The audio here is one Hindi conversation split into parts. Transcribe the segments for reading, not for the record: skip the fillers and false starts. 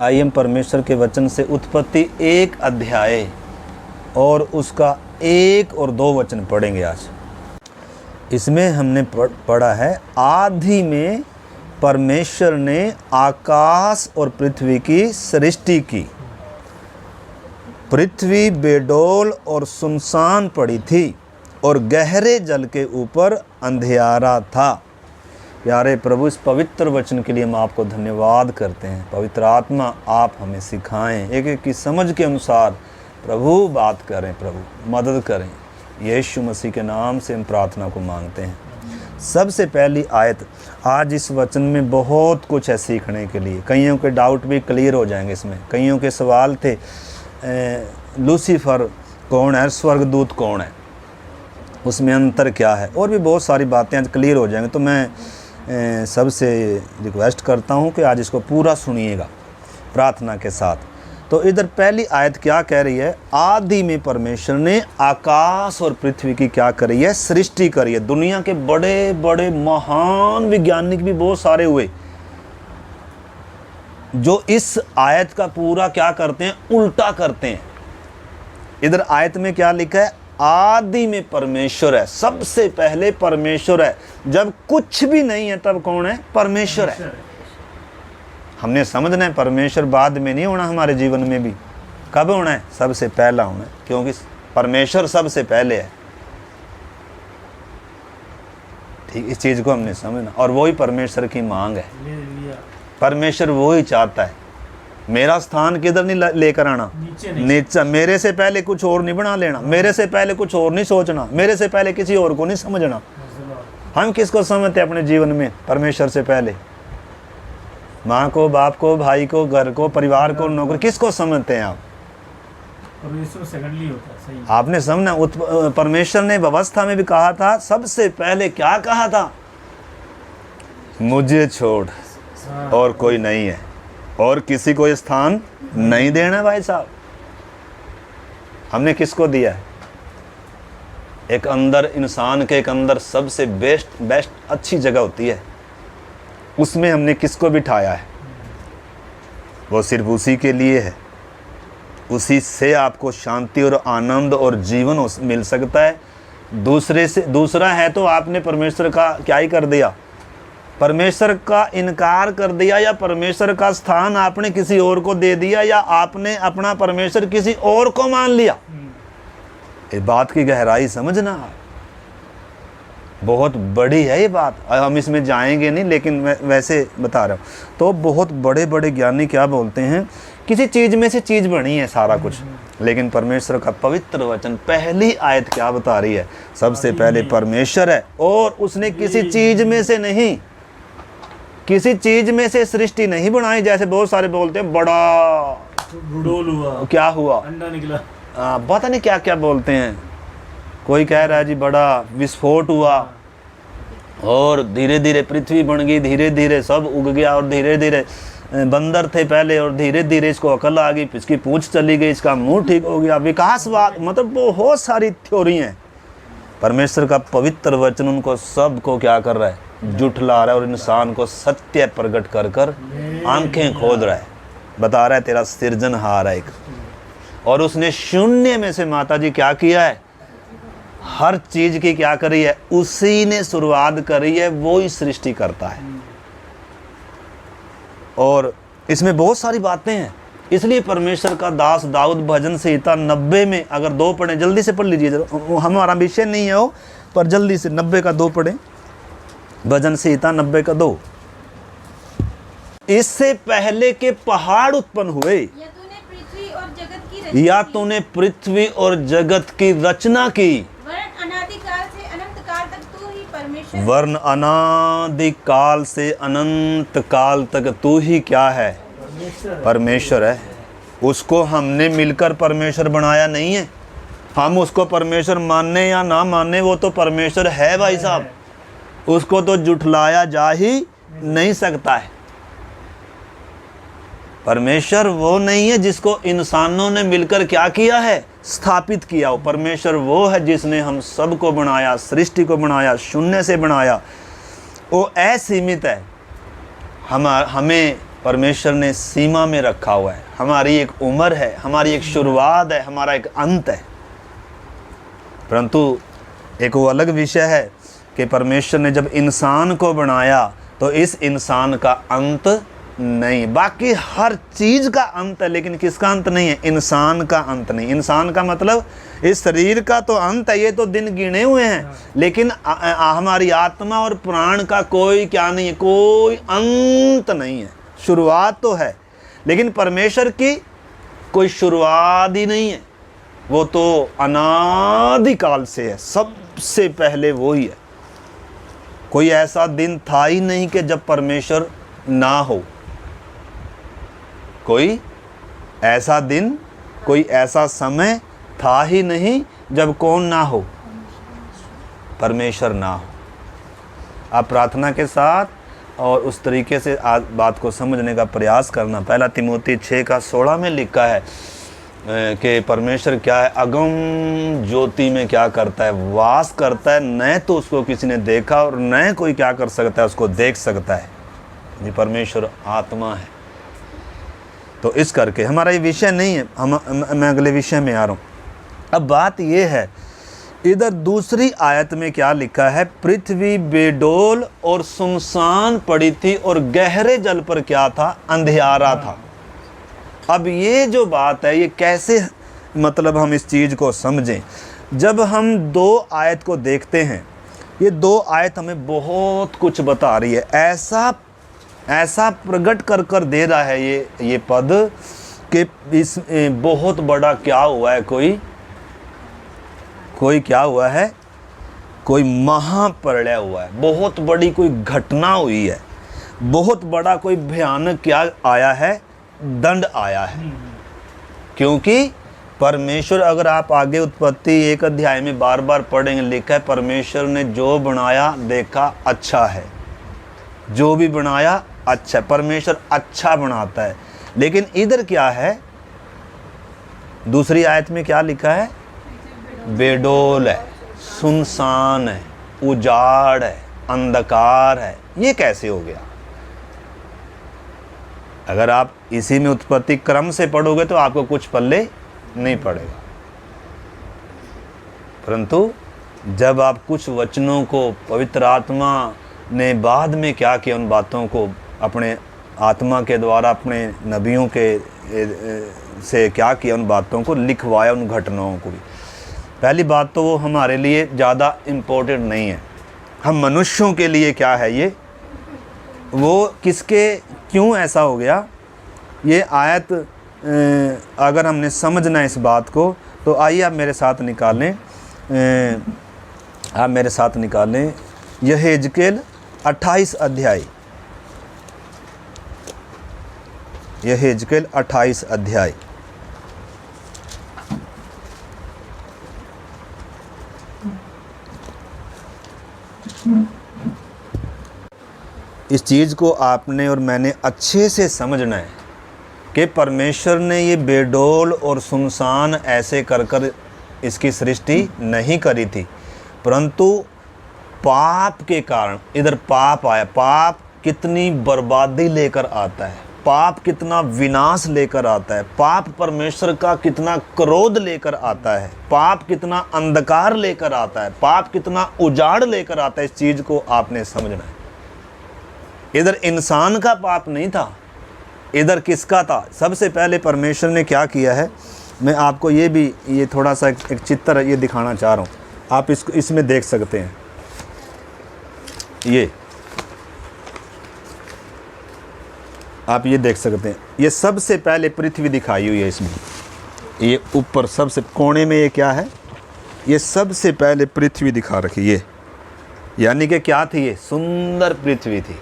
आइए हम परमेश्वर के वचन से उत्पत्ति 1 अध्याय और उसका 1 और 2 वचन पढ़ेंगे आज। इसमें हमने पढ़ा है, आदि में परमेश्वर ने आकाश और पृथ्वी की सृष्टि की। पृथ्वी बेडौल और सुनसान पड़ी थी और गहरे जल के ऊपर अंधियारा था। प्यारे प्रभु, इस पवित्र वचन के लिए हम आपको धन्यवाद करते हैं। पवित्र आत्मा आप हमें सिखाएं, एक एक की समझ के अनुसार प्रभु बात करें, प्रभु मदद करें। यीशु मसीह के नाम से हम प्रार्थना को मांगते हैं। सबसे पहली आयत, आज इस वचन में बहुत कुछ है सीखने के लिए। कईयों के डाउट भी क्लियर हो जाएंगे इसमें। कईयों के सवाल थे, लूसीफर कौन है, स्वर्गदूत कौन है, उसमें अंतर क्या है, और भी बहुत सारी बातें आज क्लियर हो जाएंगी। तो मैं सबसे रिक्वेस्ट करता हूं कि आज इसको पूरा सुनिएगा प्रार्थना के साथ। तो इधर पहली आयत क्या कह रही है, आदि में परमेश्वर ने आकाश और पृथ्वी की क्या करी है, सृष्टि करी है। दुनिया के बड़े बड़े महान वैज्ञानिक भी बहुत सारे हुए जो इस आयत का पूरा क्या करते हैं, उल्टा करते हैं। इधर आयत में क्या लिखा है, आदि में परमेश्वर है, सबसे पहले परमेश्वर है। जब कुछ भी नहीं है तब कौन है, परमेश्वर है। हमने समझना है परमेश्वर बाद में नहीं होना, हमारे जीवन में भी कब होना है, सबसे पहला होना है, क्योंकि परमेश्वर सबसे पहले है। ठीक, इस चीज को हमने समझना, और वही परमेश्वर की मांग है। परमेश्वर वो ही चाहता है, मेरा स्थान किधर नहीं लेकर आना, नीचा। मेरे से पहले कुछ और नहीं बना लेना, मेरे से पहले कुछ और नहीं सोचना, मेरे से पहले किसी और को नहीं समझना। हम किसको समझते हैं अपने जीवन में, परमेश्वर से पहले? माँ को, बाप को, भाई को, घर को, परिवार को, नौकरी, किसको समझते हैं आप? परमेश्वर सेकंडली होता है। सही आपने समझना, परमेश्वर ने व्यवस्था में भी कहा था, सबसे पहले क्या कहा था, मुझे छोड़ और कोई नहीं है, और किसी को स्थान नहीं देना। भाई साहब, हमने किसको दिया है? एक अंदर इंसान के, एक अंदर सबसे बेस्ट अच्छी जगह होती है, उसमें हमने किसको बिठाया है? वो सिर्फ उसी के लिए है। उसी से आपको शांति और आनंद और जीवन मिल सकता है। दूसरा है तो आपने परमेश्वर का क्या ही कर दिया, परमेश्वर का इनकार कर दिया, या परमेश्वर का स्थान आपने किसी और को दे दिया, या आपने अपना परमेश्वर किसी और को मान लिया। ये बात की गहराई समझना, बहुत बड़ी है ये बात। हम इसमें जाएंगे नहीं, लेकिन वैसे बता रहा हूँ। तो बहुत बड़े बड़े ज्ञानी क्या बोलते हैं, किसी चीज़ में से चीज़ बनी है सारा कुछ, लेकिन परमेश्वर का पवित्र वचन पहली आयत क्या बता रही है, सबसे पहले परमेश्वर है, और उसने किसी चीज़ में से नहीं, किसी चीज़ में से सृष्टि नहीं बनाई। जैसे बहुत सारे बोलते हैं बड़ा बुडोल हुआ, क्या हुआ, अंडा निकला, पता नहीं क्या क्या बोलते हैं। कोई कह रहा है जी बड़ा विस्फोट हुआ, और धीरे धीरे पृथ्वी बन गई, धीरे धीरे सब उग गया, और धीरे धीरे बंदर थे पहले, और धीरे धीरे इसको अकल आ गई, इसकी पूंछ चली गई, इसका मुंह ठीक हो गया, विकासवाद, मतलब बहुत सारी थ्योरी हैं। परमेश्वर का पवित्र वचन उनको सबको क्या कर रहा है, जुठला रहा है, और इंसान को सत्य प्रकट कर कर आंखें खोद रहा है, बता रहा है तेरा सृजनहार है एक। और उसने शून्य में से माता जी क्या किया है, हर चीज की क्या करी है, उसी ने शुरुआत करी है, वो ही सृष्टि करता है। और इसमें बहुत सारी बातें हैं। इसलिए परमेश्वर का दास दाऊद भजन संहिता 90 में, अगर 2 पढ़ें, जल्दी से पढ़ लीजिए, हमारा विषय नहीं है वो, पर जल्दी से 90 का 2 पढ़ें, भजन संहिता 90 का 2। इससे पहले के पहाड़ उत्पन्न हुए, या तूने पृथ्वी और जगत की रचना की, वर्ण अनादि काल से अनंत काल तक तू ही क्या है, परमेश्वर है। उसको हमने मिलकर परमेश्वर बनाया नहीं है। हम उसको परमेश्वर मानने या ना मानने, वो तो परमेश्वर है भाई साहब, उसको तो जुठलाया जा ही नहीं सकता है। परमेश्वर वो नहीं है जिसको इंसानों ने मिलकर क्या किया है, स्थापित किया हो। परमेश्वर वो है जिसने हम सबको बनाया, सृष्टि को बनाया, शून्य से बनाया। वो असीमित है, हमें परमेश्वर ने सीमा में रखा हुआ है। हमारी एक उम्र है, हमारी एक शुरुआत है, हमारा एक अंत है। परंतु एक वो अलग विषय है कि परमेश्वर ने जब इंसान को बनाया तो इस इंसान का अंत नहीं, बाकी हर चीज़ का अंत है, लेकिन किसका अंत नहीं है? इंसान का अंत नहीं। इंसान का मतलब इस शरीर का तो अंत है, ये तो दिन गिने हुए हैं, लेकिन हमारी आत्मा और प्राण का कोई क्या नहीं है, कोई अंत नहीं है। शुरुआत तो है, लेकिन परमेश्वर की कोई शुरुआत ही नहीं है। वो तो अनादिकाल से है, सबसे पहले वो ही है। कोई ऐसा दिन था ही नहीं कि जब परमेश्वर ना हो। कोई ऐसा दिन, कोई ऐसा समय था ही नहीं जब कौन ना हो? परमेश्वर ना हो। आप प्रार्थना के साथ और उस तरीके से आज बात को समझने का प्रयास करना। पहला तिमोथी 6:16 में लिखा है कि परमेश्वर क्या है? अगम ज्योति में क्या करता है? वास करता है। न तो उसको किसी ने देखा और न कोई क्या कर सकता है, उसको देख सकता है। ये परमेश्वर आत्मा है। तो इस करके हमारा ये विषय नहीं है, मैं अगले विषय में आ रहा हूँ। अब बात ये है, इधर दूसरी आयत में क्या लिखा है? पृथ्वी बेडोल और सुनसान पड़ी थी और गहरे जल पर क्या था? अंधियारा था। अब ये जो बात है, ये कैसे मतलब हम इस चीज़ को समझें? जब हम दो आयत को देखते हैं, ये दो आयत हमें बहुत कुछ बता रही है। ऐसा प्रकट कर कर दे रहा है ये पद कि इस बहुत बड़ा क्या हुआ है, कोई क्या हुआ है? कोई महाप्रलय हुआ है, बहुत बड़ी कोई घटना हुई है, बहुत बड़ा कोई भयानक क्या आया है? दंड आया है। क्योंकि परमेश्वर, अगर आप आगे उत्पत्ति 1 अध्याय में बार बार पढ़ेंगे, लिखा है परमेश्वर ने जो बनाया देखा अच्छा है। जो भी बनाया अच्छा, परमेश्वर अच्छा बनाता है। लेकिन इधर क्या है? दूसरी आयत में क्या लिखा है? बेडोल है, सुनसान है, उजाड़ है, अंधकार है। ये कैसे हो गया? अगर आप इसी में उत्पत्ति क्रम से पढ़ोगे तो आपको कुछ पल्ले नहीं पड़ेगा। परंतु जब आप कुछ वचनों को पवित्र आत्मा ने बाद में क्या किया, उन बातों को अपने आत्मा के द्वारा अपने नबियों के से क्या किया, उन बातों को लिखवाया, उन घटनाओं को भी। पहली बात तो वो हमारे लिए ज़्यादा इम्पोर्टेंट नहीं है। हम मनुष्यों के लिए क्या है ये, वो किसके क्यों ऐसा हो गया, ये आयत अगर हमने समझना है इस बात को, तो आइए आप मेरे साथ निकालें यहेजकेल 28 अध्याय। यहेजकेल 28 अध्याय। इस चीज़ को आपने और मैंने अच्छे से समझना है कि परमेश्वर ने ये बेडोल और सुनसान ऐसे कर कर इसकी सृष्टि नहीं करी थी, परंतु पाप के कारण इधर पाप आया। पाप कितनी बर्बादी लेकर आता है, पाप कितना विनाश लेकर आता है, पाप परमेश्वर का कितना क्रोध लेकर आता है, पाप कितना अंधकार लेकर आता है, पाप कितना उजाड़ लेकर आता है। इस चीज़ को आपने समझना है। इधर इंसान का पाप नहीं था, इधर किसका था? सबसे पहले परमेश्वर ने क्या किया है, मैं आपको ये थोड़ा सा एक चित्र ये दिखाना चाह रहा हूँ। आप इसमें देख सकते हैं। ये आप ये देख सकते हैं, ये सबसे पहले पृथ्वी दिखाई हुई है। इसमें ये ऊपर सबसे कोने में ये क्या है, ये सबसे पहले पृथ्वी दिखा रखी। ये यानी कि क्या थी? ये सुंदर पृथ्वी थी,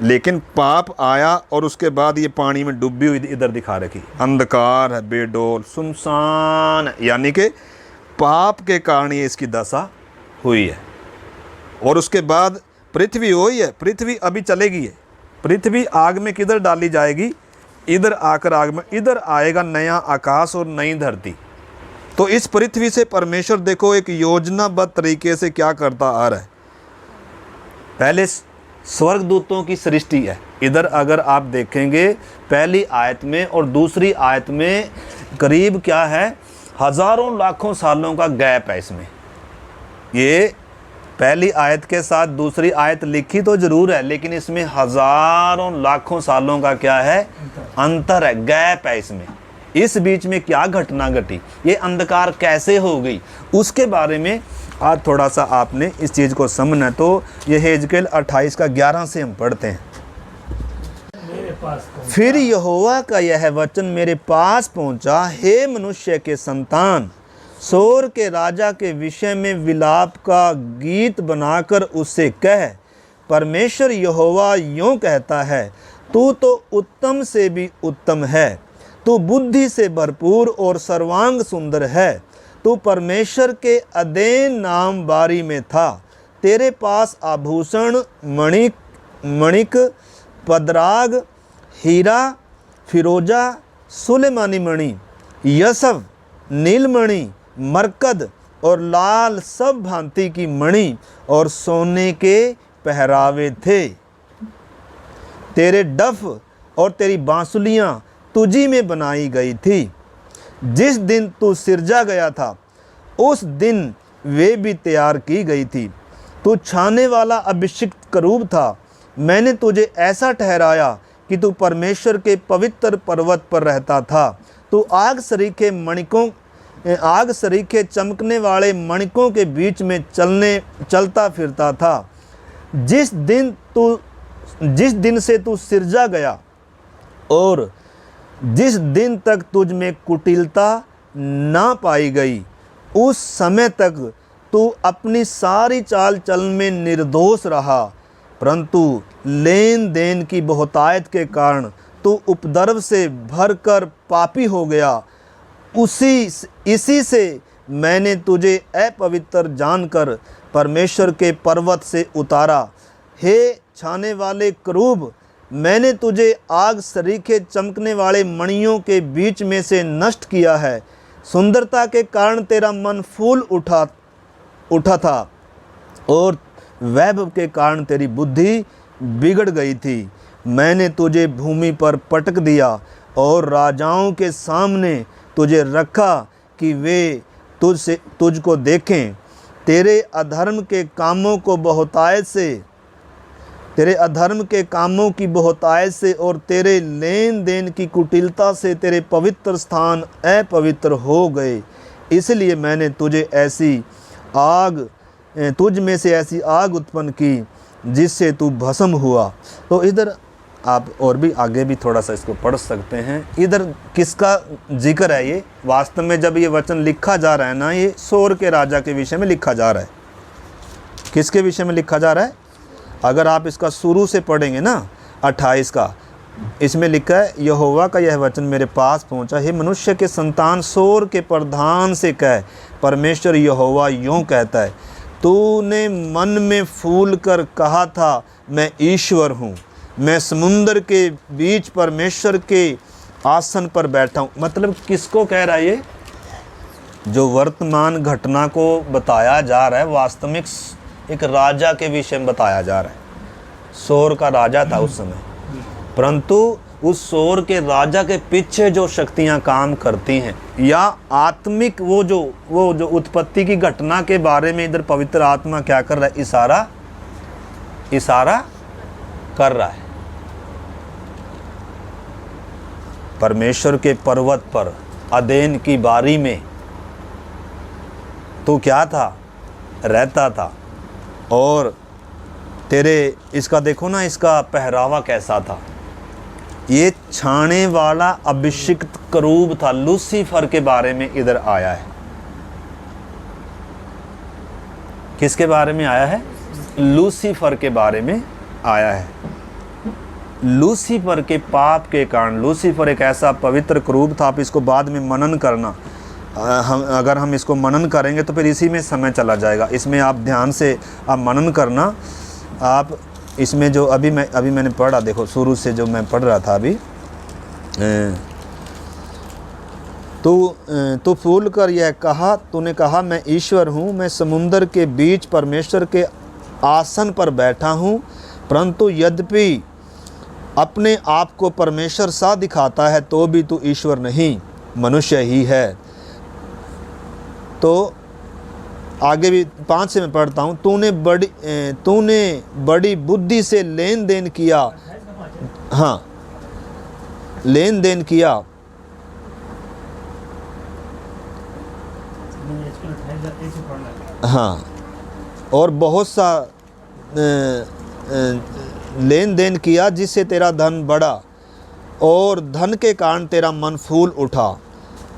लेकिन पाप आया और उसके बाद ये पानी में डूबी हुई इधर दिखा रखी। अंधकार है, बेडोल, सुनसान, यानी कि पाप के कारण ये इसकी दशा हुई है। और उसके बाद पृथ्वी हुई है, पृथ्वी अभी चलेगी है। पृथ्वी आग में किधर डाली जाएगी? इधर आकर आग में, इधर आएगा नया आकाश और नई धरती। तो इस पृथ्वी से परमेश्वर देखो एक योजनाबद्ध तरीके से क्या करता आ रहा है। पहले स्वर्गदूतों की सृष्टि है। इधर अगर आप देखेंगे पहली आयत में और दूसरी आयत में करीब क्या है, हज़ारों लाखों सालों का गैप है इसमें। ये पहली आयत के साथ दूसरी आयत लिखी तो ज़रूर है, लेकिन इसमें हज़ारों लाखों सालों का क्या है, अंतर है, गैप है इसमें। इस बीच में क्या घटना घटी, ये अंधकार कैसे हो गई, उसके बारे में आज थोड़ा सा आपने इस चीज़ को समझना है। तो ये हेजकेल 28 का 11 से हम पढ़ते हैं। मेरे पास फिर यहोवा का यह वचन मेरे पास पहुंचा, हे मनुष्य के संतान, सोर के राजा के विषय में विलाप का गीत बनाकर उससे कह, परमेश्वर यहोवा यूँ कहता है, तू तो उत्तम से भी उत्तम है, तू बुद्धि से भरपूर और सर्वांग सुंदर है, तू परमेश्वर के अदेन नाम बारी में था, तेरे पास आभूषण मणिक पदराग हीरा फिरोजा सुलेमानी मणि यशव नीलमणि मरकद और लाल सब भांति की मणि और सोने के पहरावे थे। तेरे डफ और तेरी बांसुलियाँ तुझी में बनाई गई थी। जिस दिन तू सिरजा गया था उस दिन वे भी तैयार की गई थी। तू छाने वाला अभिषिक्त करूब था। मैंने तुझे ऐसा ठहराया कि तू परमेश्वर के पवित्र पर्वत पर रहता था। तू आग सरीखे चमकने वाले मणिकों के बीच में चलता फिरता था। जिस दिन से तू सिरजा गया और जिस दिन तक तुझ में कुटिलता ना पाई गई, उस समय तक तू अपनी सारी चाल चलन में निर्दोष रहा, परंतु लेन देन की बहुतायत के कारण तू उपद्रव से भरकर पापी हो गया। इसी से मैंने तुझे अपवित्र जानकर परमेश्वर के पर्वत से उतारा। हे छाने वाले करूब, मैंने तुझे आग सरीखे चमकने वाले मणियों के बीच में से नष्ट किया है। सुंदरता के कारण तेरा मन फूल उठा था और वैभव के कारण तेरी बुद्धि बिगड़ गई थी। मैंने तुझे भूमि पर पटक दिया और राजाओं के सामने तुझे रखा कि वे तुझको देखें। तेरे अधर्म के कामों की बहुतायत से और तेरे लेन देन की कुटिलता से तेरे पवित्र स्थान अपवित्र हो गए। इसलिए मैंने तुझ में से ऐसी आग उत्पन्न की जिससे तू भस्म हुआ। तो इधर आप और भी आगे भी थोड़ा सा इसको पढ़ सकते हैं। इधर किसका जिक्र है? ये वास्तव में जब ये वचन लिखा जा रहा है ना, ये सोर के राजा के विषय में लिखा जा रहा है। किसके विषय में लिखा जा रहा है? अगर आप इसका शुरू से पढ़ेंगे ना 28 का, इसमें लिखा है, यहोवा का यह वचन मेरे पास पहुंचा, हे मनुष्य के संतान, सोर के प्रधान से कह, परमेश्वर यहोवा यूँ कहता है, तूने मन में फूल कर कहा था, मैं ईश्वर हूँ, मैं समुद्र के बीच परमेश्वर के आसन पर बैठा हूँ। मतलब किसको कह रहा है ये? जो वर्तमान घटना को बताया जा रहा है, वास्तविक एक राजा के विषय में बताया जा रहा है। सोर का राजा था उस समय, परंतु उस सोर के राजा के पीछे जो शक्तियां काम करती हैं, या आत्मिक वो जो उत्पत्ति की घटना के बारे में इधर पवित्र आत्मा क्या कर रहा है? इशारा कर रहा है। परमेश्वर के पर्वत पर अदेन की बारी में तू क्या था? रहता था। और तेरे इसका देखो ना, इसका पहरावा कैसा था? ये छाने वाला अभिषिक्त करूब था। लूसीफर के बारे में इधर आया है। किसके बारे में आया है? लूसीफर के बारे में आया है। लूसीफर के पाप के कारण, लूसीफर एक ऐसा पवित्र करूब था। आप इसको बाद में मनन करना, अगर हम इसको मनन करेंगे तो फिर इसी में समय चला जाएगा। इसमें आप ध्यान से आप मनन करना। आप इसमें जो अभी मैंने पढ़ा, देखो शुरू से जो मैं पढ़ रहा था अभी, तू फूल कर यह कहा, तूने कहा मैं ईश्वर हूँ, मैं समुंदर के बीच परमेश्वर के आसन पर बैठा हूँ, परंतु यद्यपि अपने आप को परमेश्वर सा दिखाता है तो भी तू ईश्वर नहीं, मनुष्य ही है। तो आगे भी 5 से मैं पढ़ता हूँ। तूने बड़ी बुद्धि से लेन देन किया, हाँ लेन देन किया, हाँ, और बहुत सा लेन देन किया जिससे तेरा धन बढ़ा और धन के कारण तेरा मन फूल उठा।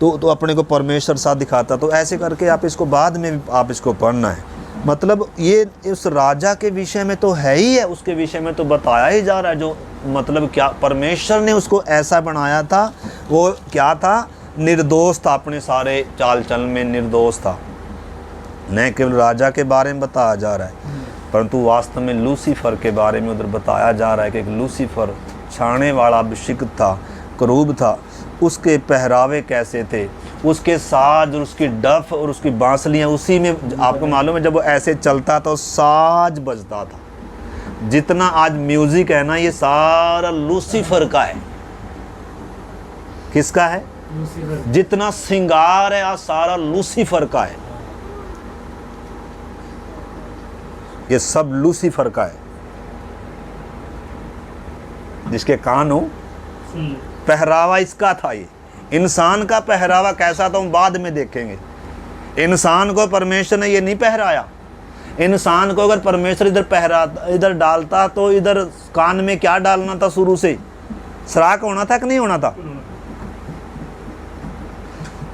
तो अपने को परमेश्वर सा दिखाता। तो ऐसे करके आप इसको बाद में आप इसको पढ़ना है। मतलब ये उस राजा के विषय में तो है ही है, उसके विषय में तो बताया ही जा रहा है। जो मतलब क्या परमेश्वर ने उसको ऐसा बनाया था, वो क्या था, निर्दोष था, अपने सारे चाल चलन में निर्दोष था। न केवल राजा के बारे में बताया जा रहा है, परंतु वास्तव में लूसीफर के बारे में उधर बताया जा रहा है कि एक लूसीफर छाने वाला अभिषिक्त था, करूब था। उसके पहरावे कैसे थे, उसके साज और उसकी डफ और उसकी बांसुलियाँ, उसी में आपको मालूम है जब वो ऐसे चलता तो साज बजता था। जितना आज म्यूजिक है ना, ये सारा लूसीफर का है। किसका है? जितना श्रृंगार है आज सारा लूसीफर का है। ये सब लूसीफर का है। जिसके कान हो, पहरावा इसका था। ये इंसान का पहरावा कैसा था हम बाद में देखेंगे। इंसान को परमेश्वर ने ये नहीं पहराया। इंसान को अगर परमेश्वर इधर डालता तो इधर कान में क्या डालना था? शुरू से श्राक होना था कि नहीं होना था?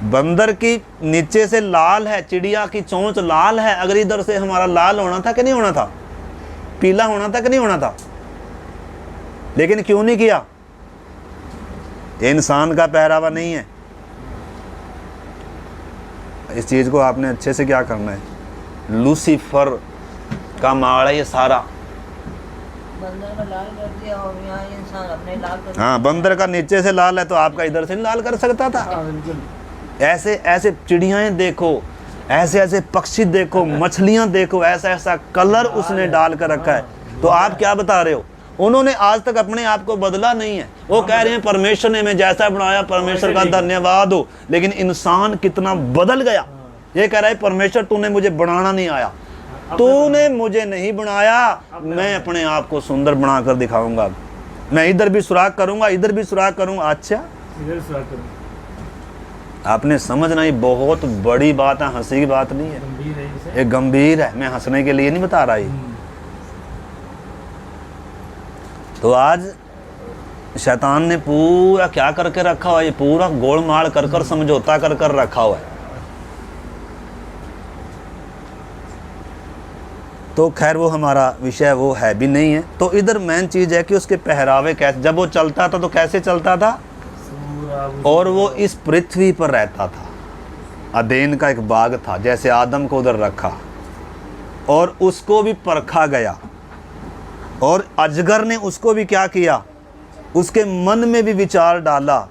बंदर की नीचे से लाल है, चिड़िया की चोंच लाल है, अगर इधर से हमारा लाल होना था कि नहीं होना था? पीला होना था कि नहीं होना था? लेकिन क्यों नहीं किया? ये इंसान का पहरावा नहीं है। इस चीज को आपने अच्छे से क्या करना है, लूसीफर का माल है ये सारा। बंदर का लाल कर दिया और यहाँ इंसान अपने लाल कर दिया। हाँ, बंदर का नीचे से लाल है तो आपका इधर से लाल कर सकता था। ऐसे ऐसे चिड़ियाएं देखो, ऐसे ऐसे पक्षी देखो, मछलियां देखो, ऐसा ऐसा कलर उसने डाल कर रखा है। तो आप क्या बता रहे हो? उन्होंने आज तक अपने आप को बदला नहीं है। वो कह रहे हैं परमेश्वर ने हमें जैसा बनाया, परमेश्वर का धन्यवाद हो। लेकिन इंसान कितना बदल गया। ये कह रहा है परमेश्वर तूने मुझे बनाना नहीं आया, तूने मुझे नहीं बनाया, मैं अपने आप को सुंदर बनाकर दिखाऊंगा। मैं इधर भी सुराख करूंगा, इधर भी सुराख करूंगा। अच्छा, आपने समझना, ये बहुत बड़ी बात है, हंसी की बात नहीं है, ये गंभीर है। मैं हंसने के लिए नहीं बता रहा ये। तो आज शैतान ने पूरा क्या करके रखा हुआ है, ये पूरा गोलमाल कर कर समझौता कर कर रखा हुआ है। तो खैर वो हमारा विषय वो है भी नहीं है। तो इधर मेन चीज है कि उसके पहरावे कैसे, जब वो चलता था तो कैसे चलता था, और वो इस पृथ्वी पर रहता था। अदेन का एक बाग था, जैसे आदम को उधर रखा और उसको भी परखा गया, और अजगर ने उसको भी क्या किया, उसके मन में भी विचार डाला,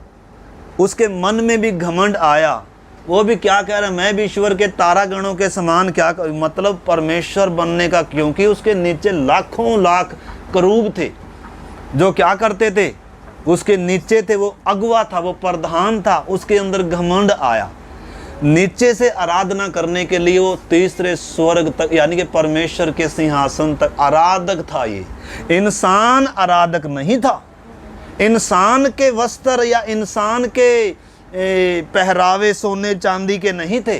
उसके मन में भी घमंड आया। वो भी क्या कह रहा है, मैं भी ईश्वर के तारागणों के समान, क्या मतलब परमेश्वर बनने का, क्योंकि उसके नीचे लाखों लाख करूब थे जो क्या करते थे, उसके नीचे थे। वो अगुवा था, वो प्रधान था, उसके अंदर घमंड आया। नीचे से आराधना करने के लिए वो तीसरे स्वर्ग तक, यानी कि परमेश्वर के सिंहासन तक आराधक था। ये इंसान आराधक नहीं था। इंसान के वस्त्र या इंसान के पहरावे सोने चांदी के नहीं थे।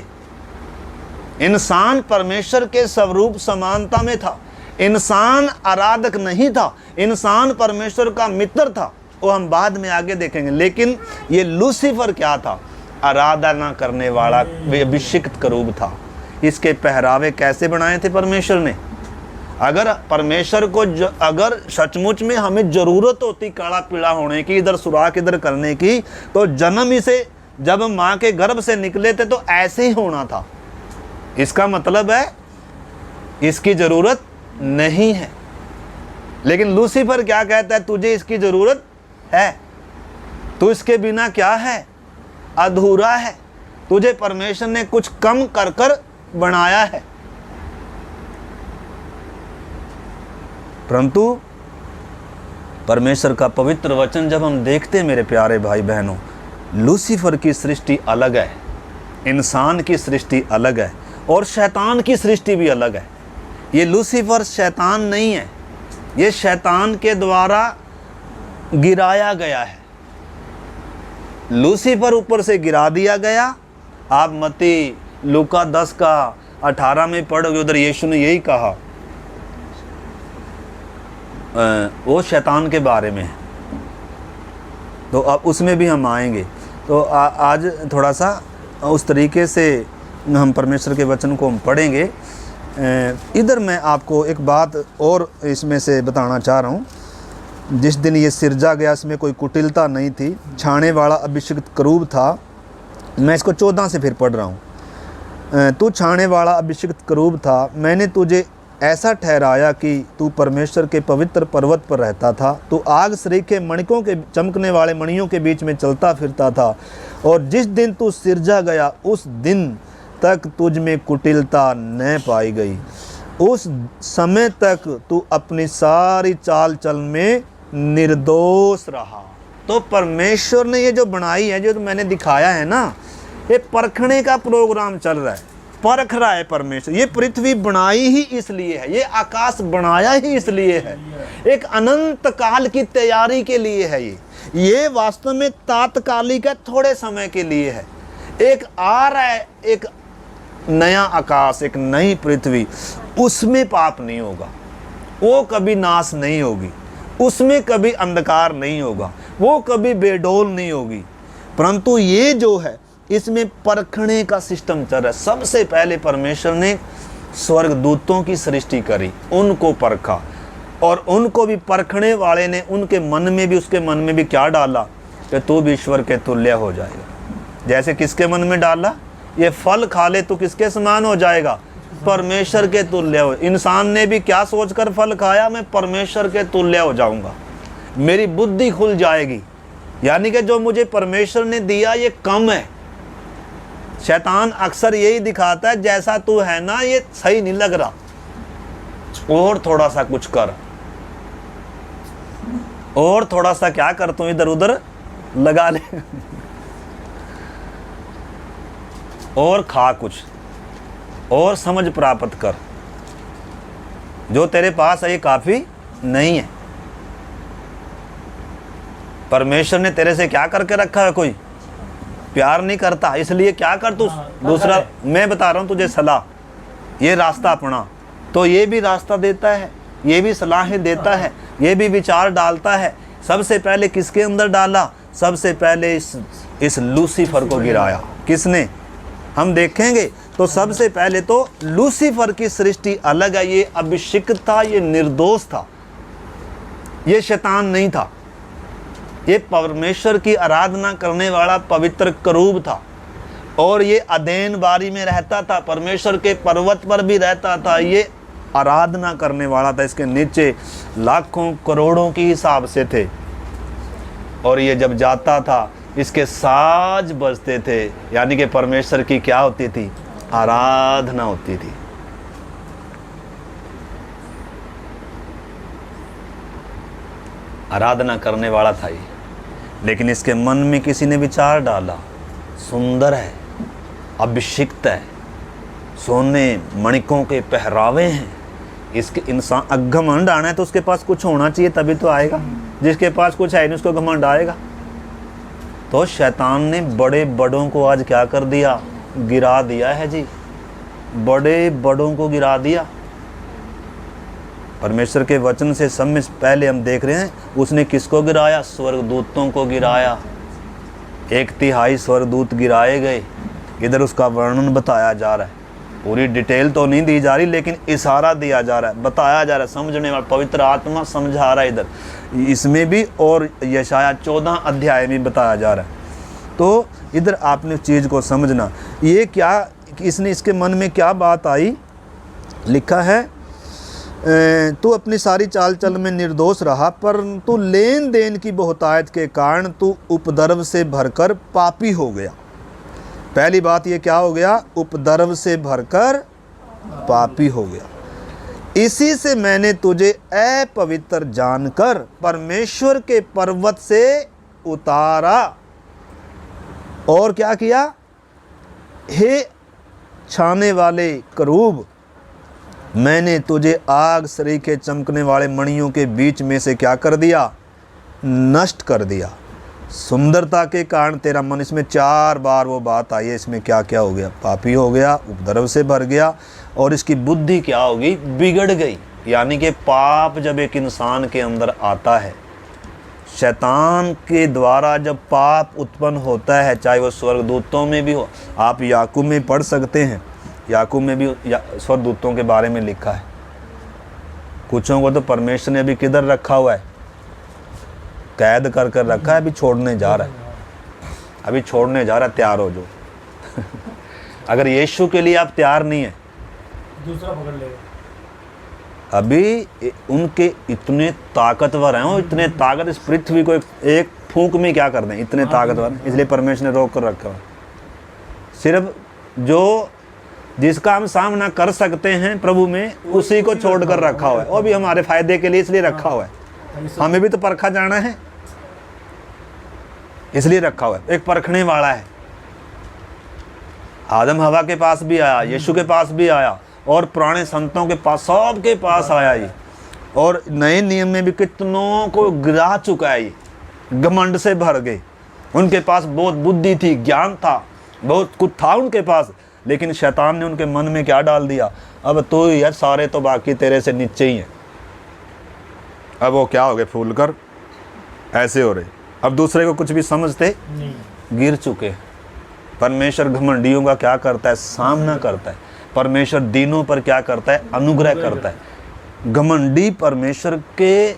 इंसान परमेश्वर के स्वरूप समानता में था। इंसान आराधक नहीं था, इंसान परमेश्वर का मित्र था। वो हम बाद में आगे देखेंगे। लेकिन ये लूसीफर क्या था, आराधना करने वाला अभिषिक्त करूब था। इसके पहरावे कैसे बनाए थे परमेश्वर ने? अगर परमेश्वर को अगर सचमुच में हमें ज़रूरत होती काला पीला होने की, इधर सुराख इधर करने की, तो जन्म इसे जब माँ के गर्भ से निकले थे तो ऐसे ही होना था। इसका मतलब है इसकी ज़रूरत नहीं है। लेकिन लूसीफर क्या कहता है, तुझे इसकी ज़रूरत है, तू इसके बिना क्या है, अधूरा है, तुझे परमेश्वर ने कुछ कम कर कर बनाया है। परंतु परमेश्वर का पवित्र वचन जब हम देखते हैं मेरे प्यारे भाई बहनों, लूसीफर की सृष्टि अलग है, इंसान की सृष्टि अलग है और शैतान की सृष्टि भी अलग है। ये लूसीफर शैतान नहीं है, ये शैतान के द्वारा गिराया गया है। लूसीफर ऊपर से गिरा दिया गया। आप मत्ती लूका 10 का 18 में पढ़ोगे, उधर यीशु ने यही कहा, वो शैतान के बारे में है। तो अब उसमें भी हम आएंगे। तो आज थोड़ा सा उस तरीके से हम परमेश्वर के वचन को हम पढ़ेंगे। इधर मैं आपको एक बात और इसमें से बताना चाह रहा हूँ। जिस दिन ये सिरजा गया इसमें कोई कुटिलता नहीं थी, छाने वाला अभिषिक्त करूब था। मैं इसको 14 से फिर पढ़ रहा हूँ। तू छाने वाला अभिषिक्त करूब था, मैंने तुझे ऐसा ठहराया कि तू परमेश्वर के पवित्र पर्वत पर रहता था। तू आग सरीखे मणिकों के चमकने वाले मणियों के बीच में चलता फिरता था, और जिस दिन तू सिरजा गया उस दिन तक तुझ में कुटिलता न पाई गई। उस समय तक तू अपनी सारी चाल चल में निर्दोष रहा। तो परमेश्वर ने ये जो बनाई है, जो मैंने दिखाया है ना, ये परखने का प्रोग्राम चल रहा है, परख रहा है परमेश्वर। ये पृथ्वी बनाई ही इसलिए है, ये आकाश बनाया ही इसलिए है, एक अनंत काल की तैयारी के लिए है। ये वास्तव में तात्कालिक है, थोड़े समय के लिए है। एक आ रहा है, एक नया आकाश, एक नई पृथ्वी, उसमें पाप नहीं होगा, वो कभी नाश नहीं होगी, उसमें कभी अंधकार नहीं होगा, वो कभी बेडौल नहीं होगी। परंतु ये जो है, इसमें परखने का सिस्टम चल रहा है। सबसे पहले परमेश्वर ने स्वर्गदूतों की सृष्टि करी, उनको परखा, और उनको भी परखने वाले ने उनके मन में भी, उसके मन में भी क्या डाला कि तू भी ईश्वर के तुल्य हो जाएगा। जैसे किसके मन में डाला, ये फल खा ले तो किसके समान हो जाएगा, परमेश्वर के तुल्य हो। इंसान ने भी क्या सोचकर फल खाया, मैं परमेश्वर के तुल्य हो जाऊंगा, मेरी बुद्धि खुल जाएगी। यानी कि जो मुझे परमेश्वर ने दिया ये कम है। शैतान अक्सर यही दिखाता है, जैसा तू है ना ये सही नहीं लग रहा, और थोड़ा सा कुछ कर, और थोड़ा सा क्या कर, तू इधर उधर लगा ले और खा कुछ, और समझ प्राप्त कर। जो तेरे पास है ये काफी नहीं है। परमेश्वर ने तेरे से क्या करके रखा है, कोई प्यार नहीं करता, इसलिए क्या कर तू दूसरा। मैं बता रहा हूं तुझे सलाह, ये रास्ता अपना, तो ये भी रास्ता देता है, ये भी सलाहें देता है, ये भी विचार डालता है। सबसे पहले किसके अंदर डाला, सबसे पहले इस लूसीफर को गिराया। किसने, हम देखेंगे। तो सबसे पहले तो लूसीफर की सृष्टि अलग है, ये अभिषिक्त था, ये निर्दोष था, ये शैतान नहीं था, ये परमेश्वर की आराधना करने वाला पवित्र करूब था, और ये अदेन बारी में रहता था, परमेश्वर के पर्वत पर भी रहता था, ये आराधना करने वाला था। इसके नीचे लाखों करोड़ों के हिसाब से थे, और ये जब जाता था इसके साज बजते थे। यानी कि परमेश्वर की क्या होती थी, आराधना होती थी। आराधना करने वाला था ये। लेकिन इसके मन में किसी ने विचार डाला, सुंदर है, अभिषिक्त है, सोने मणिकों के पहरावे हैं, इसके इंसान घमंड आना है तो उसके पास कुछ होना चाहिए तभी तो आएगा। जिसके पास कुछ है नहीं उसको घमंड आएगा। तो शैतान ने बड़े बड़ों को आज क्या कर दिया, गिरा दिया है जी, बड़े बड़ों को गिरा दिया। परमेश्वर के वचन से सब में पहले हम देख रहे हैं, उसने किसको गिराया, स्वर्गदूतों को गिराया। 1/3 स्वर्गदूत गिराए गए। इधर उसका वर्णन बताया जा रहा है, पूरी डिटेल तो नहीं दी जा रही, लेकिन इशारा दिया जा रहा है, बताया जा रहा है, समझने वाला पवित्र आत्मा समझा रहा है इधर, इसमें भी और यशाया 14 अध्याय में बताया जा रहा है। तो इधर आपने उस चीज़ को समझना, ये क्या, इसने इसके मन में क्या बात आई, लिखा है तू अपनी सारी चाल चल में निर्दोष रहा, पर तू लेन देन की बहुतायत के कारण तू उपद्रव से भरकर पापी हो गया। पहली बात ये क्या हो गया, उपद्रव से भरकर पापी हो गया। इसी से मैंने तुझे अपवित्र जानकर परमेश्वर के पर्वत से उतारा और क्या किया। हे छाने वाले करूब, मैंने तुझे आग सरीखे चमकने वाले मणियों के बीच में से क्या कर दिया, नष्ट कर दिया। सुंदरता के कारण तेरा मन, इसमें 4 बार वो बात आई है, इसमें क्या क्या हो गया, पापी हो गया, उपद्रव से भर गया और इसकी बुद्धि क्या हो गई, बिगड़ गई। यानी कि पाप जब एक इंसान के अंदर आता है, शैतान के द्वारा जब पाप उत्पन्न होता है, चाहे वो स्वर्गदूतों में भी हो, आप याकूब में पढ़ सकते हैं, याकूब में भी स्वर्गदूतों के बारे में लिखा है। कुछों को तो परमेश्वर ने अभी किधर रखा हुआ है, कैद कर कर रखा है, अभी छोड़ने जा रहा है, अभी छोड़ने जा रहा है, तैयार हो जो अगर यीशु के लिए आप तैयार नहीं है, दूसरा पकड़ लेगा। अभी उनके इतने ताकतवर हैं, वो इतने ताकत, इस पृथ्वी को एक फूंक में क्या कर दें, इतने ताकतवर हैं, इसलिए परमेश्वर ने रोक कर रखा है। सिर्फ जो जिसका हम सामना कर सकते हैं प्रभु में, उसी को छोड़ कर रखा हुआ है, वो भी हमारे फायदे के लिए इसलिए रखा हुआ है। हमें भी तो परखा जाना है, इसलिए रखा हुआ है। एक परखने वाला है, आदम हवा के पास भी आया, यीशु के पास भी आया और पुराने संतों के पास, सबके पास आया ये, और नए नियम में भी कितनों को गिरा चुका है ये, घमंड से भर गए। उनके पास बहुत बुद्धि थी, ज्ञान था, बहुत कुछ था उनके पास, लेकिन शैतान ने उनके मन में क्या डाल दिया, अब तो यार सारे तो बाकी तेरे से नीचे ही हैं। अब वो क्या हो गए, फूल कर ऐसे हो रहे, अब दूसरे को कुछ भी समझते नहीं, गिर चुके। परमेश्वर घमंडियों का क्या करता है, सामना करता है। परमेश्वर दीनों पर क्या करता है, अनुग्रह करता है। घमंडी परमेश्वर के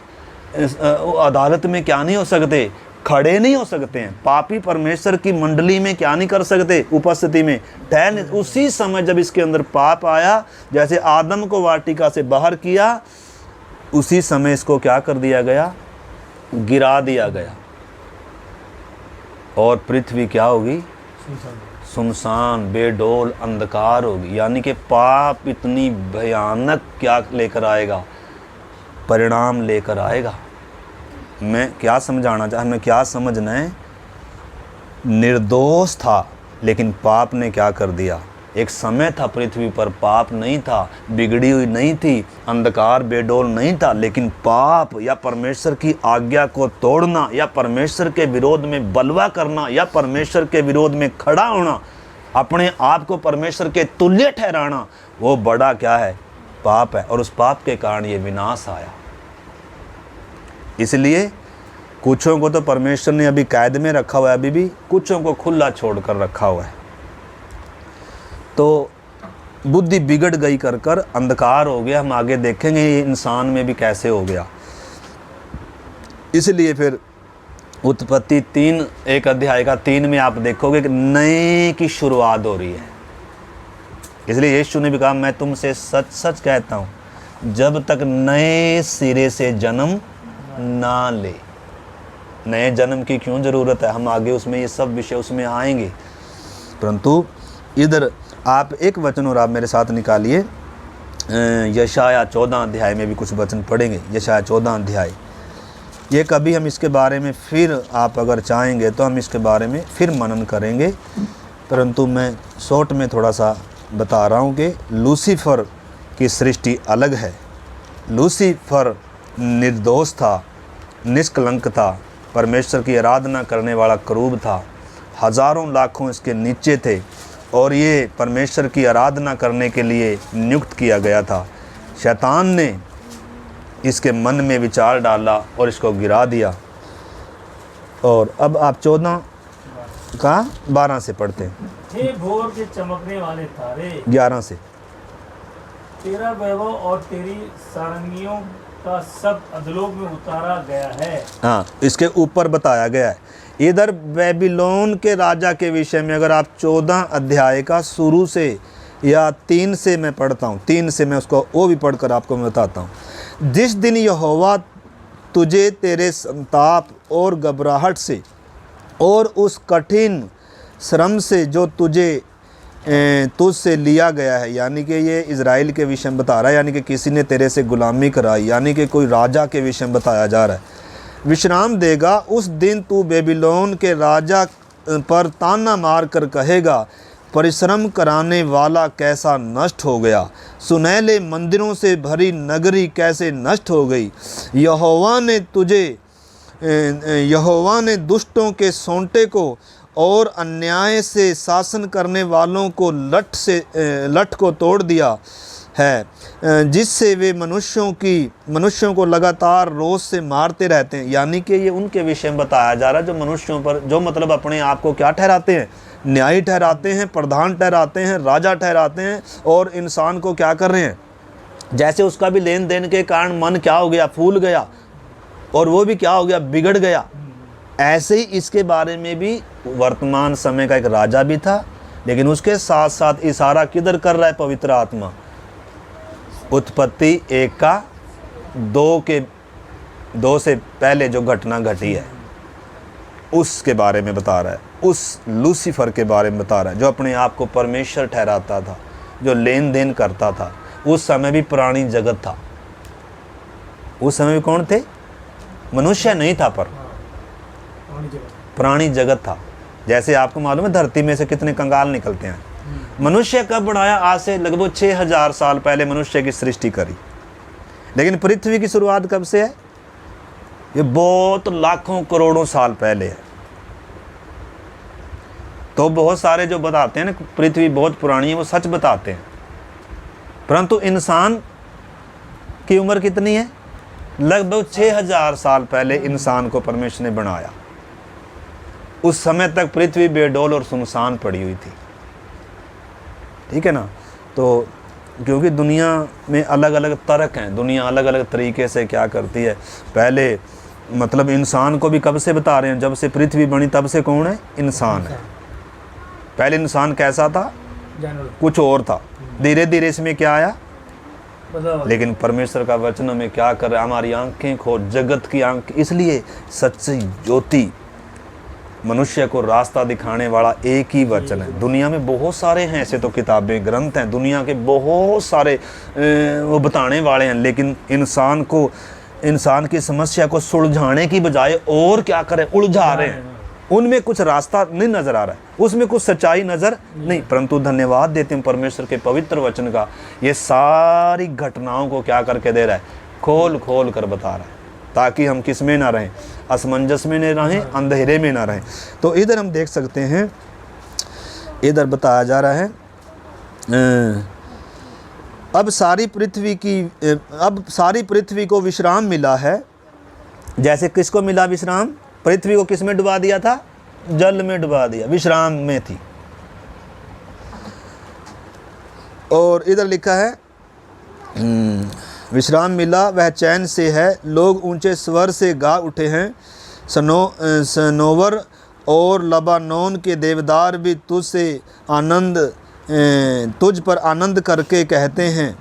अदालत में क्या नहीं हो सकते, खड़े नहीं हो सकते हैं। पापी परमेश्वर की मंडली में क्या नहीं कर सकते, उपस्थिति में ठहर। उसी समय जब इसके अंदर पाप आया, जैसे आदम को वाटिका से बाहर किया, उसी समय इसको क्या कर दिया गया, गिरा दिया गया, और पृथ्वी क्या होगी, सुनसान, बेडोल, अंधकार होगी। यानी कि पाप इतनी भयानक क्या लेकर आएगा, परिणाम लेकर आएगा। मैं क्या समझाना चाह, हमें क्या समझना है, निर्दोष था लेकिन पाप ने क्या कर दिया। एक समय था पृथ्वी पर पाप नहीं था, बिगड़ी हुई नहीं थी, अंधकार बेडोल नहीं था, लेकिन पाप या परमेश्वर की आज्ञा को तोड़ना या परमेश्वर के विरोध में बलवा करना या परमेश्वर के विरोध में खड़ा होना, अपने आप को परमेश्वर के तुल्य ठहराना, वो बड़ा क्या है, पाप है। और उस पाप के कारण ये विनाश आया। इसलिए कुछों को तो परमेश्वर ने अभी कैद में रखा हुआ है, अभी भी कुछों को खुला छोड़कर रखा हुआ है। तो बुद्धि बिगड़ गई कर कर अंधकार हो गया। हम आगे देखेंगे ये इंसान में भी कैसे हो गया। इसलिए फिर उत्पत्ति 3 एक अध्याय का 3 में आप देखोगे कि नए की शुरुआत हो रही है। इसलिए यीशु ने भी कहा, मैं तुमसे सच सच कहता हूँ, जब तक नए सिरे से जन्म ना ले। नए जन्म की क्यों ज़रूरत है, हम आगे उसमें ये सब विषय उसमें आएंगे। परंतु इधर आप एक वचन और आप मेरे साथ निकालिए, यशाया 14 अध्याय में भी कुछ वचन पढ़ेंगे। यशाया 14 अध्याय, ये कभी हम इसके बारे में फिर, आप अगर चाहेंगे तो हम इसके बारे में फिर मनन करेंगे, परंतु मैं शॉर्ट में थोड़ा सा बता रहा हूँ कि लूसीफर की सृष्टि अलग है। लूसीफर निर्दोष था, निष्कलंक था, परमेश्वर की आराधना करने वाला करूब था, हज़ारों लाखों इसके नीचे थे और ये परमेश्वर की आराधना करने के लिए नियुक्त किया गया था। शैतान ने इसके मन में विचार डाला और इसको गिरा दिया। और अब आप 14 का 12 से पढ़ते हैं। हे भोर के चमकने वाले तारे, 11 से, तेरा वैभव और तेरी सारंगियों का सब अधलोक में उतारा गया है। हाँ, इसके ऊपर बताया गया है। इधर बेबीलोन के राजा के विषय में अगर आप 14 अध्याय का शुरू से या 3 से मैं पढ़ता हूँ, 3 से मैं उसको वो भी पढ़कर आपको मैं बताता हूँ। जिस दिन यहोवा तुझे तेरे संताप और घबराहट से और उस कठिन श्रम से जो तुझे तुझसे लिया गया है, यानी कि ये इज़राइल के विषय में बता रहा है, यानी कि किसी ने तेरे से गुलामी कराई, यानी कि कोई राजा के विषय में बताया जा रहा है। विश्राम देगा उस दिन तू बेबीलोन के राजा पर ताना मार कर कहेगा, परिश्रम कराने वाला कैसा नष्ट हो गया, सुनहले मंदिरों से भरी नगरी कैसे नष्ट हो गई। यहोवा ने दुष्टों के सोंटे को और अन्याय से शासन करने वालों को लठ को तोड़ दिया है, जिससे वे मनुष्यों को लगातार रोज़ से मारते रहते हैं। यानी कि ये उनके विषय में बताया जा रहा है जो मनुष्यों पर, जो मतलब अपने आप को क्या ठहराते हैं, न्यायी ठहराते हैं, प्रधान ठहराते हैं, राजा ठहराते हैं, और इंसान को क्या कर रहे हैं, जैसे उसका भी लेन देन के कारण मन क्या हो गया, फूल गया, और वो भी क्या हो गया, बिगड़ गया। ऐसे ही इसके बारे में भी वर्तमान समय का एक राजा भी था, लेकिन उसके साथ साथ इशारा किधर कर रहा है पवित्र आत्मा, उत्पत्ति 1 का 2 से पहले जो घटना घटी है उसके बारे में बता रहा है, उस लूसीफर के बारे में बता रहा है जो अपने आप को परमेश्वर ठहराता था, जो लेन देन करता था। उस समय भी प्राणी जगत था, उस समय भी कौन थे, मनुष्य नहीं था पर प्राणी जगत था। जैसे आपको मालूम है धरती में से कितने कंगाल निकलते हैं। मनुष्य कब बनाया, आज से लगभग 6000 साल पहले मनुष्य की सृष्टि करी, लेकिन पृथ्वी की शुरुआत कब से है, ये बहुत लाखों करोड़ों साल पहले है। तो बहुत सारे जो बताते हैं ना पृथ्वी बहुत पुरानी है, वो सच बताते हैं, परंतु इंसान की उम्र कितनी है, लगभग 6000 साल पहले इंसान को परमेश्वर ने बनाया। उस समय तक पृथ्वी बेडौल और सुनसान पड़ी हुई थी, ठीक है ना। तो क्योंकि दुनिया में अलग अलग तर्क हैं, दुनिया अलग अलग तरीके से क्या करती है। पहले मतलब इंसान को भी कब से बता रहे हैं, जब से पृथ्वी बनी तब से कौन है, इंसान है। पहले इंसान कैसा था, कुछ और था, धीरे धीरे इसमें क्या आया, लेकिन परमेश्वर का वचन हमें क्या कर रहा है, हमारी आंखें खोल, जगत की आंख, इसलिए सच्ची ज्योति मनुष्य को रास्ता दिखाने वाला एक ही वचन है। दुनिया में बहुत सारे हैं ऐसे तो किताबें, ग्रंथ हैं, दुनिया के बहुत सारे वो बताने वाले हैं, लेकिन इंसान की समस्या को सुलझाने की बजाय और क्या करें, उलझा रहे हैं। उनमें कुछ रास्ता नहीं नज़र आ रहा है, उसमें कुछ सच्चाई नज़र नहीं, परंतु धन्यवाद देते हैं परमेश्वर के पवित्र वचन का, ये सारी घटनाओं को क्या करके दे रहा है, खोल खोल कर बता रहा है, ताकि हम किस में ना रहें, असमंजस में नहीं रहें, अंधेरे में ना रहें। तो इधर हम देख सकते हैं, इधर बताया जा रहा है अब सारी पृथ्वी को विश्राम मिला है। जैसे किसको मिला विश्राम, पृथ्वी को किस में डुबा दिया था, जल में डुबा दिया, विश्राम में थी। और इधर लिखा है विश्राम मिला, वह चैन से है, लोग ऊंचे स्वर से गा उठे हैं, सनोवर और लबानोन के देवदार भी तुझ पर आनंद करके कहते हैं,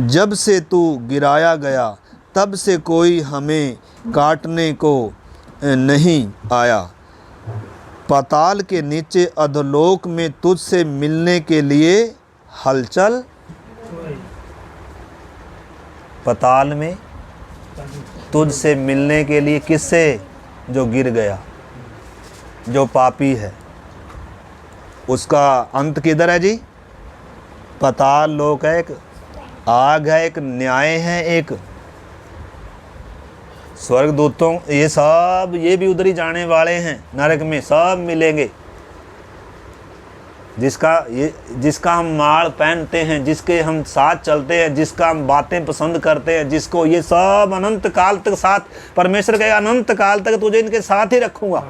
जब से तू गिराया गया तब से कोई हमें काटने को नहीं आया। पाताल के नीचे अधोलोक में तुझसे मिलने के लिए हलचल, पाताल में तुझसे मिलने के लिए, किससे, जो गिर गया, जो पापी है, उसका अंत किधर है जी, पाताल लोक है, एक आग है, एक न्याय है, एक स्वर्गदूतों, ये सब ये भी उधर ही जाने वाले हैं, नरक में सब मिलेंगे। जिसका हम माल पहनते हैं, जिसके हम साथ चलते हैं, जिसका हम बातें पसंद करते हैं, जिसको, ये सब अनंत काल तक साथ, परमेश्वर कहेगा अनंत काल तक तुझे इनके साथ ही रखूँगा।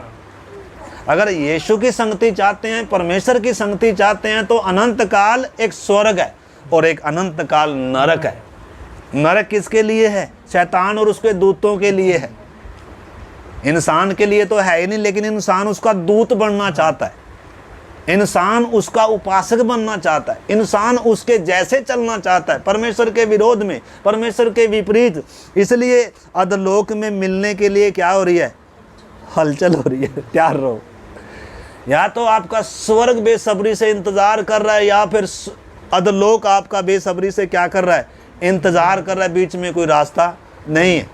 अगर यीशु की संगति चाहते हैं, परमेश्वर की संगति चाहते हैं, तो अनंत काल एक स्वर्ग है और एक अनंत काल नरक है। नरक किसके लिए है, शैतान और उसके दूतों के लिए है। इंसान के लिए तो है ही नहीं, लेकिन इंसान उसका दूत बनना चाहता है, इंसान उसका उपासक बनना चाहता है, इंसान उसके जैसे चलना चाहता है, परमेश्वर के विरोध में, परमेश्वर के विपरीत। इसलिए अधोलोक में मिलने के लिए क्या हो रही है, हलचल हो रही है, तैयार रहो। या तो आपका स्वर्ग बेसब्री से इंतजार कर रहा है, या फिर अधलोक आपका बेसब्री से क्या कर रहा है, इंतजार कर रहा है। बीच में कोई रास्ता नहीं है।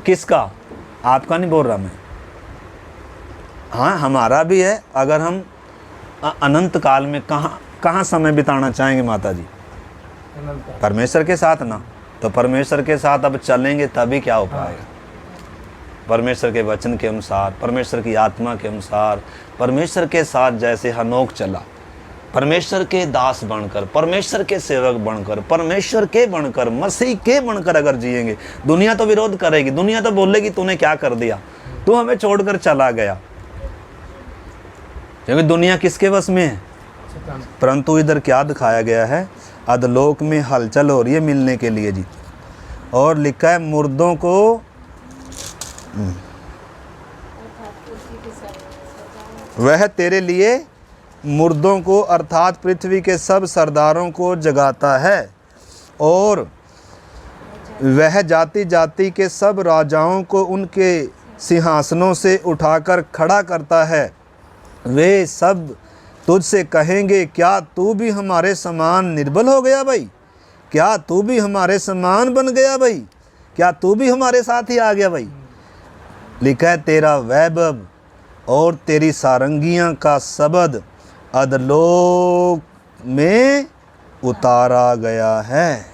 किसका? आपका नहीं बोल रहा मैं, हाँ हमारा भी है। अगर हम अनंत काल में कहाँ समय बिताना चाहेंगे माता जी? परमेश्वर के साथ ना। तो परमेश्वर के साथ अब चलेंगे तभी क्या हो पाएगा। परमेश्वर के वचन के अनुसार, परमेश्वर की आत्मा के अनुसार, परमेश्वर के साथ जैसे हनोक चला, परमेश्वर के दास बनकर, परमेश्वर के सेवक बनकर, परमेश्वर के बनकर, मसीह के बनकर अगर जिएंगे, दुनिया तो विरोध करेगी, दुनिया तो बोलेगी तूने क्या कर दिया, तू हमें छोड़कर चला गया। क्योंकि दुनिया किसके वश में है? परंतु इधर क्या दिखाया गया है? अधलोक में हलचल हो रही है मिलने के लिए जी। और लिखा है मुर्दों को वह तेरे लिए मुर्दों को अर्थात पृथ्वी के सब सरदारों को जगाता है, और वह जाति जाति के सब राजाओं को उनके सिंहासनों से उठाकर खड़ा करता है। वे सब तुझसे कहेंगे, क्या तू भी हमारे समान निर्बल हो गया भाई? क्या तू भी हमारे समान बन गया भाई? क्या तू भी हमारे साथ ही आ गया भाई? लिखा है तेरा वैभव और तेरी सारंगियां का शब्द अधलोक में उतारा गया है।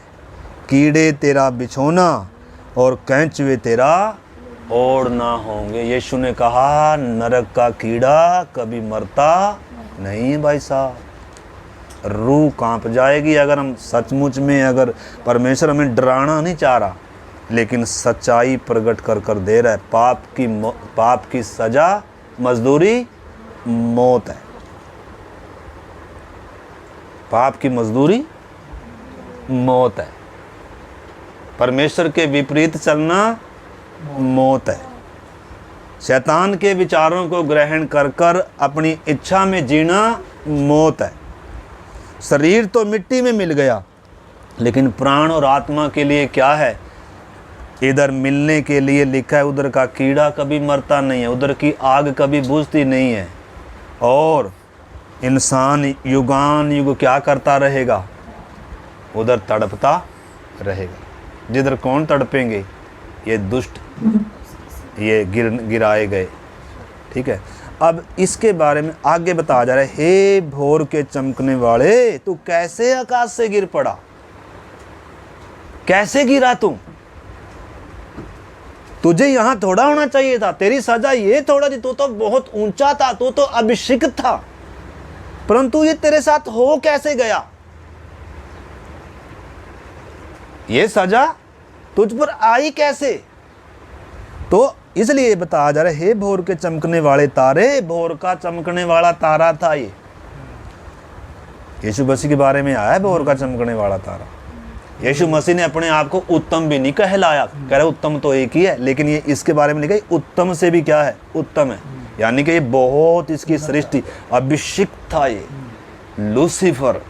कीड़े तेरा बिछोना और कैंचुए तेरा ओढ़ना होंगे। यीशु ने कहा नरक का कीड़ा कभी मरता नहीं है भाई साहब। रूह कांप जाएगी अगर हम सचमुच में, अगर परमेश्वर हमें डराना नहीं चाह रहा, लेकिन सच्चाई प्रकट कर कर दे रहा है। पाप की सजा मजदूरी मौत है। पाप की मजदूरी मौत है। परमेश्वर के विपरीत चलना मौत है। शैतान के विचारों को ग्रहण कर कर अपनी इच्छा में जीना मौत है। शरीर तो मिट्टी में मिल गया, लेकिन प्राण और आत्मा के लिए क्या है? इधर मिलने के लिए लिखा है उधर का कीड़ा कभी मरता नहीं है, उधर की आग कभी बुझती नहीं है, और इंसान युगान युग क्या करता रहेगा? उधर तड़पता रहेगा। जिधर कौन तड़पेंगे? ये दुष्ट, ये गिराए गए। ठीक है। अब इसके बारे में आगे बताया जा रहा है, हे भोर के चमकने वाले, तू कैसे आकाश से गिर पड़ा? कैसे गिरा तू? तुझे यहां थोड़ा होना चाहिए था। तेरी सजा ये थोड़ा थी, तू तो बहुत ऊंचा था, तू तो अभिषिक्त था, परंतु ये तेरे साथ हो कैसे गया? ये सजा तुझ पर आई कैसे? तो इसलिए बताया जा रहा है, हे भोर के चमकने वाले तारे। भोर का चमकने वाला तारा था ये। यीशु मसीह के बारे में आया है भोर का चमकने वाला तारा। यीशु मसीह ने अपने आप को उत्तम भी नहीं कहलाया, कह रहे उत्तम तो एक ही है, लेकिन ये इसके बारे में लिखा है उत्तम से भी क्या है? उत्तम है। यानी कि ये बहुत, इसकी सृष्टि अभिषिक्त था। ये लूसीफर,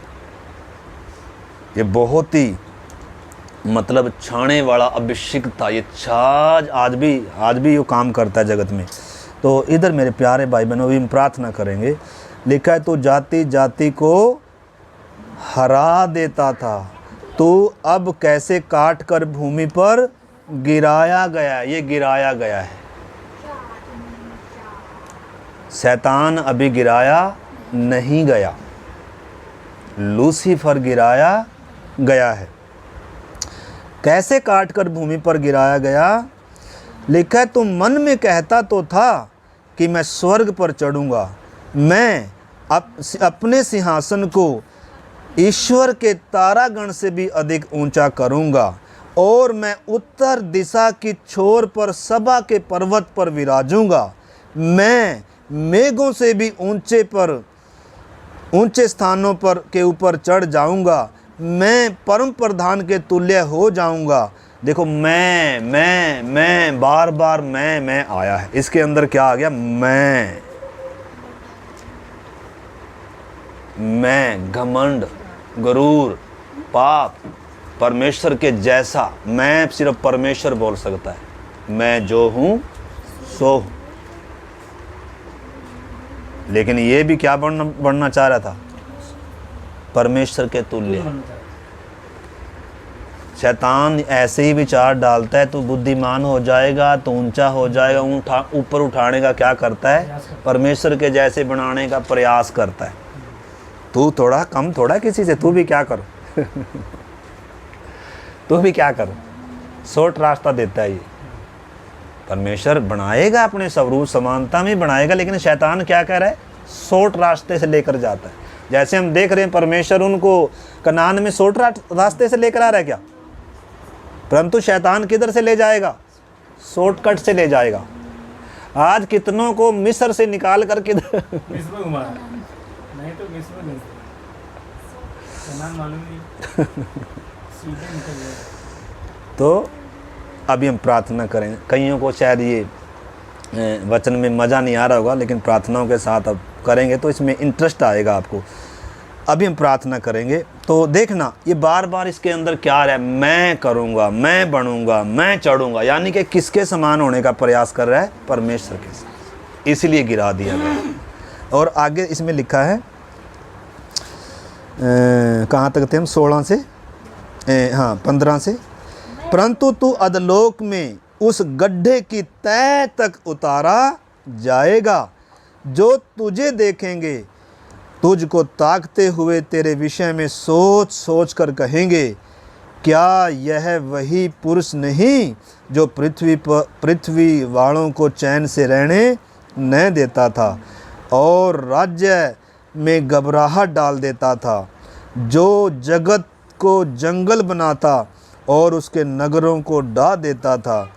ये बहुत ही मतलब छाने वाला अभिषेक था। ये छाज आज भी वो काम करता है जगत में। तो इधर मेरे प्यारे भाई बहनों भी हम प्रार्थना करेंगे। लिखा है तो जाति जाति को हरा देता था, तो अब कैसे काट कर भूमि पर गिराया गया। ये गिराया गया है। शैतान अभी गिराया नहीं गया, लूसीफर गिराया गया है। कैसे काट कर भूमि पर गिराया गया? लिखा है तुम मन में कहता तो था कि मैं स्वर्ग पर चढ़ूंगा, मैं अपने सिंहासन को ईश्वर के तारागण से भी अधिक ऊंचा करूंगा, और मैं उत्तर दिशा की छोर पर सभा के पर्वत पर विराजूंगा। मैं मेघों से भी ऊंचे स्थानों पर के ऊपर चढ़ जाऊंगा। मैं परम प्रधान के तुल्य हो जाऊंगा। देखो मैं बार बार मैं आया है। इसके अंदर क्या आ गया? मैं घमंड, गुरूर, पाप, परमेश्वर के जैसा। मैं सिर्फ परमेश्वर बोल सकता है, मैं जो हूँ सो हूँ। लेकिन ये भी क्या बनना चाह रहा था? परमेश्वर के तुल्य। बनना चाहिए। शैतान ऐसे ही विचार डालता है, तू बुद्धिमान हो जाएगा, तू ऊंचा हो जाएगा, ऊपर उठाने का क्या करता है? परमेश्वर के जैसे बनाने का प्रयास करता है। तू थोड़ा कम थोड़ा किसी से, तू भी क्या कर तू भी क्या कर, शॉर्ट रास्ता देता है ये। परमेश्वर बनाएगा अपने स्वरूप समानता में बनाएगा, लेकिन शैतान क्या कह रहा है? शॉर्ट रास्ते से लेकर जाता है। जैसे हम देख रहे हैं परमेश्वर उनको कनान में शॉर्ट रास्ते से लेकर आ रहा है क्या? परंतु शैतान किधर से ले जाएगा? शॉर्टकट से ले जाएगा। आज कितनों को मिस्र से निकाल कर किधर मिस्र में घुमा रहा है। नहीं तो मिस्र में नहीं, कनान मालूम नहीं, सीधे निकल गए। तो अभी हम प्रार्थना करें। कईयों को शायद ये वचन में मज़ा नहीं आ रहा होगा, लेकिन प्रार्थनाओं के साथ अब करेंगे तो इसमें इंटरेस्ट आएगा आपको। अभी हम प्रार्थना करेंगे तो देखना ये बार बार इसके अंदर क्या रहा है? मैं करूँगा, मैं बनूँगा, मैं चढ़ूँगा, यानी कि किसके समान होने का प्रयास कर रहा है? परमेश्वर के साथ। इसलिए गिरा दिया गया। और आगे इसमें लिखा है, कहाँ तक थे हम? 16 से 15 से। परंतु तू अधलोक में उस गड्ढे की तह तक उतारा जाएगा, जो तुझे देखेंगे तुझको ताकते हुए तेरे विषय में सोच सोच कर कहेंगे, क्या यह वही पुरुष नहीं जो पृथ्वी वालों को चैन से रहने न देता था और राज्य में घबराहट डाल देता था, जो जगत को जंगल बनाता और उसके नगरों को ढा देता था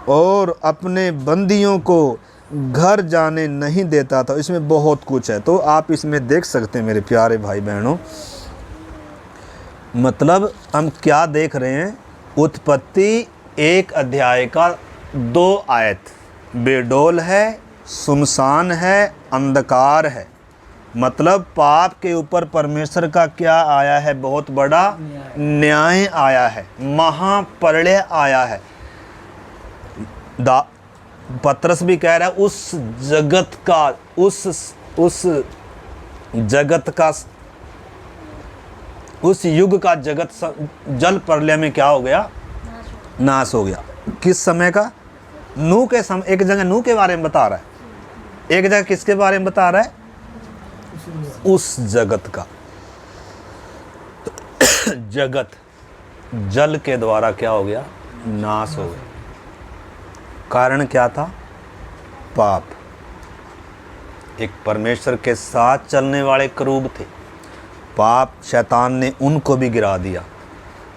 और अपने बंदियों को घर जाने नहीं देता था। इसमें बहुत कुछ है, तो आप इसमें देख सकते हैं मेरे प्यारे भाई बहनों। मतलब हम क्या देख रहे हैं? उत्पत्ति 1 अध्याय का 2 आयत बेडोल है, सुनसान है, अंधकार है। मतलब पाप के ऊपर परमेश्वर का क्या आया है? बहुत बड़ा न्याय आया है, महाप्रलय आया है। पतरस भी कह रहा है उस जगत का उस युग का जगत जल प्रलय में क्या हो गया? नाश हो गया। किस समय का? नूह के समय। एक जगह नूह के बारे में बता रहा है, एक जगह किसके बारे में बता रहा है? उस जगत का। जगत जल के द्वारा क्या हो गया? नाश हो गया। कारण क्या था? पाप। एक परमेश्वर के साथ चलने वाले करूब थे, पाप शैतान ने उनको भी गिरा दिया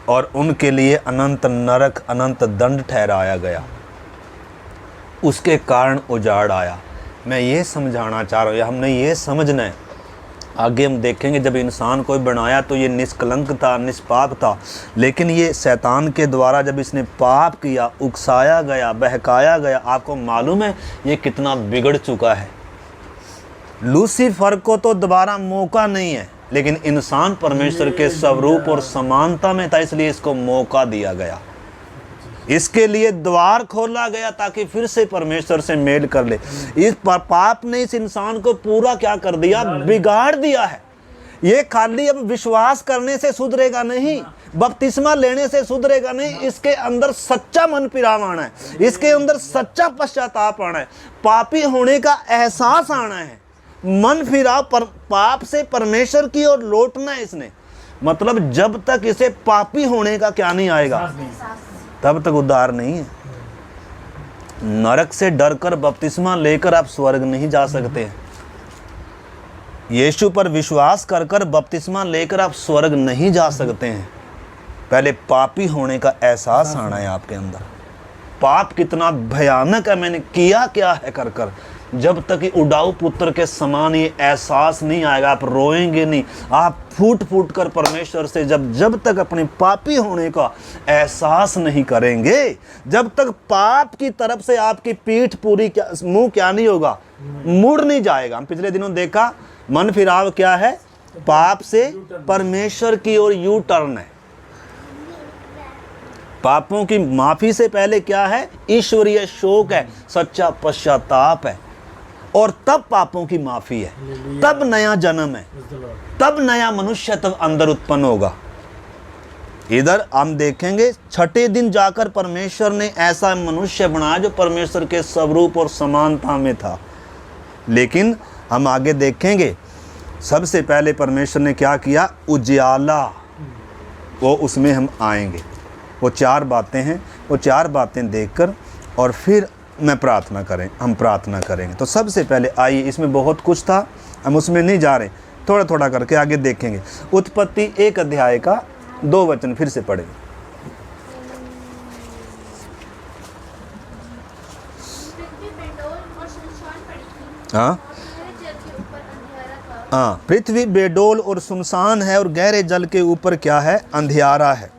और उनके लिए अनंत नरक, अनंत दंड ठहराया गया। उसके कारण उजाड़ आया। मैं ये समझाना चाह रहा हूँ, हमने ये समझना है। आगे हम देखेंगे जब इंसान को बनाया तो ये निष्कलंक था, निष्पाप था, लेकिन ये शैतान के द्वारा जब इसने पाप किया, उकसाया गया, बहकाया गया, आपको मालूम है ये कितना बिगड़ चुका है। लूसीफर को तो दोबारा मौका नहीं है, लेकिन इंसान परमेश्वर के स्वरूप और समानता में था, इसलिए इसको मौका दिया गया। इसके लिए द्वार खोला गया ताकि फिर से परमेश्वर से मेल कर ले। इस पाप ने इस इंसान को पूरा क्या कर दिया? बिगाड़ दिया है। ये खाली अब विश्वास करने से सुधरेगा नहीं, बपतिस्मा लेने से सुधरेगा नहीं, इसके अंदर सच्चा मन फिराव आना है, इसके अंदर सच्चा पश्चाताप आना है, पापी होने का एहसास आना है, मन फिराव पाप से परमेश्वर की ओर लौटना है इसने। मतलब जब तक इसे पापी होने का क्या नहीं आएगा, तब तक उद्धार नहीं है। नरक से डरकर बपतिस्मा लेकर आप स्वर्ग नहीं जा सकते हैं। यीशु पर विश्वास कर कर बपतिस्मा लेकर आप स्वर्ग नहीं जा सकते हैं। पहले पापी होने का एहसास आना है आपके अंदर। पाप कितना भयानक है, मैंने किया क्या है कर कर। जब तक कि उड़ाऊ पुत्र के समान ये एहसास नहीं आएगा, आप रोएंगे नहीं, आप फूट फूट कर परमेश्वर से जब तक अपने पापी होने का एहसास नहीं करेंगे, जब तक पाप की तरफ से आपकी पीठ पूरी मुंह क्या नहीं होगा, मुड़ नहीं जाएगा। हम पिछले दिनों देखा मन फिराव क्या है? पाप से परमेश्वर की ओर यू टर्न है। पापों की माफी से पहले क्या है? ईश्वरीय शोक है, सच्चा पश्चाताप है। और तब पापों की माफ़ी है, तब नया जन्म है, तब नया मनुष्यत्व अंदर उत्पन्न होगा। इधर हम देखेंगे छठे दिन जाकर परमेश्वर ने ऐसा मनुष्य बनाया जो परमेश्वर के स्वरूप और समानता में था। लेकिन हम आगे देखेंगे सबसे पहले परमेश्वर ने क्या किया, उजियाला, वो उसमें हम आएंगे। वो 4 बातें हैं, वो 4 बातें देखकर और फिर हम प्रार्थना करेंगे। तो सबसे पहले आइए, इसमें बहुत कुछ था, हम उसमें नहीं जा रहे, थोड़ा थोड़ा करके आगे देखेंगे। उत्पत्ति 1 अध्याय का 2 वचन फिर से पढ़ेंगे। हाँ हाँ, पृथ्वी बेडोल और सुनसान है और गहरे जल के ऊपर क्या है, अंधियारा है।